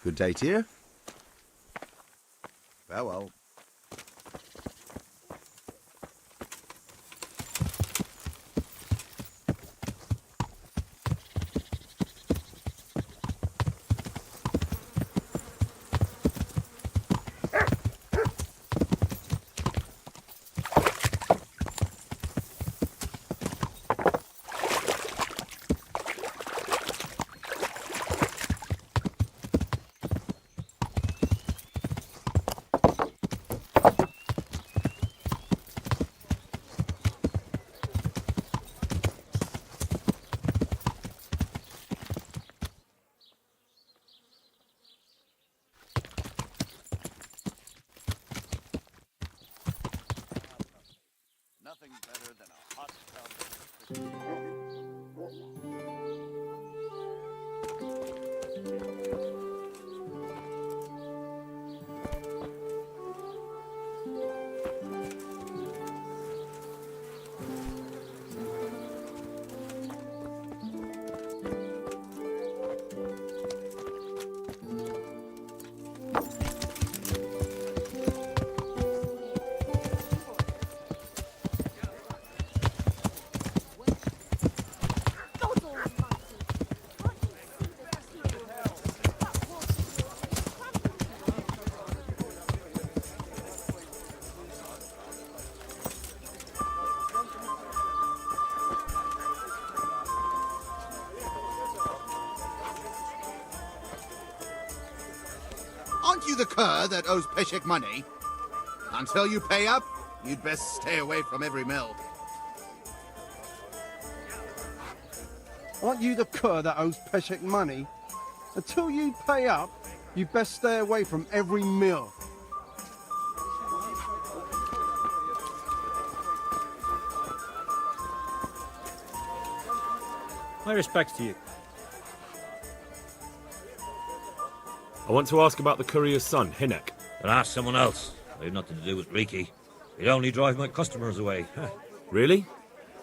[SPEAKER 17] Good day to you. Farewell. Nothing better than a hot
[SPEAKER 11] Aren't you the cur that owes Peshek money? Until you pay up, you'd best stay away from every mill.
[SPEAKER 21] Aren't you the cur that owes Peshek money? Until you pay up, you best stay away from every mill.
[SPEAKER 6] My respects to you.
[SPEAKER 3] I want to ask about the courier's son, Hinnock.
[SPEAKER 10] Then ask someone else. I have nothing to do with Riki. He'd only drive my customers away.
[SPEAKER 3] Really?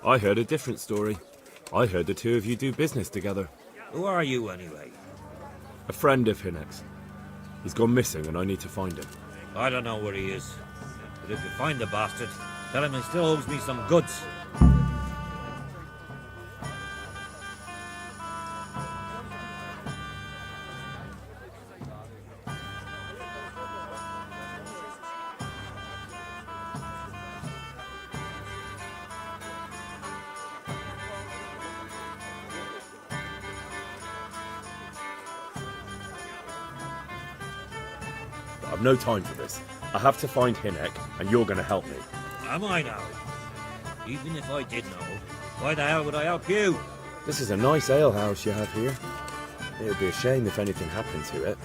[SPEAKER 3] I heard a different story. I heard the two of you do business together.
[SPEAKER 10] Who are you, anyway?
[SPEAKER 3] A friend of Hinek's. He's gone missing and I need to find him.
[SPEAKER 10] I don't know where he is. But if you find the bastard, tell him he still owes me some goods.
[SPEAKER 3] I've no time for this. I have to find Hinek, and you're going to help me.
[SPEAKER 10] Am I now? Even if I did know, why the hell would I help you?
[SPEAKER 3] This is a nice alehouse you have here. It would be a shame if anything happened to it.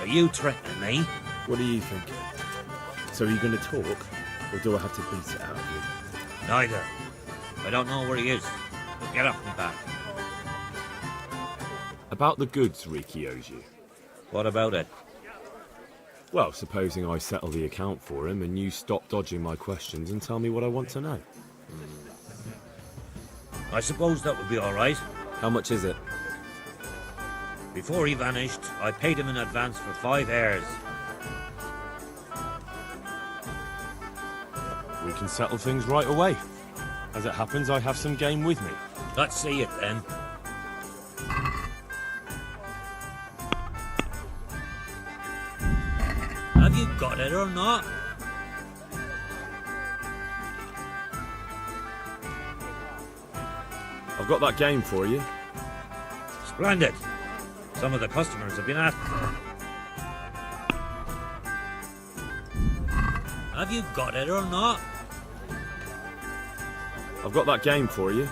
[SPEAKER 10] Are you threatening me?
[SPEAKER 3] What do you think? So are you going to talk, or do I have to beat it out of you?
[SPEAKER 10] Neither. I don't know where he is. But get up and back.
[SPEAKER 3] About the goods Riki owes you.
[SPEAKER 10] What about it?
[SPEAKER 3] Well, supposing I settle the account for him and you stop dodging my questions and tell me what I want to know.
[SPEAKER 10] I suppose that would be all right.
[SPEAKER 3] How much is it?
[SPEAKER 10] Before he vanished, I paid him in advance for 5 heirs.
[SPEAKER 20] We can settle things right away. As it happens, I have some game with me.
[SPEAKER 10] Let's see it then. Have you got it or not?
[SPEAKER 3] I've got that game for you.
[SPEAKER 10] Splendid. Some of the customers have been asking for it. Have you got it or not?
[SPEAKER 3] I've got that game for you.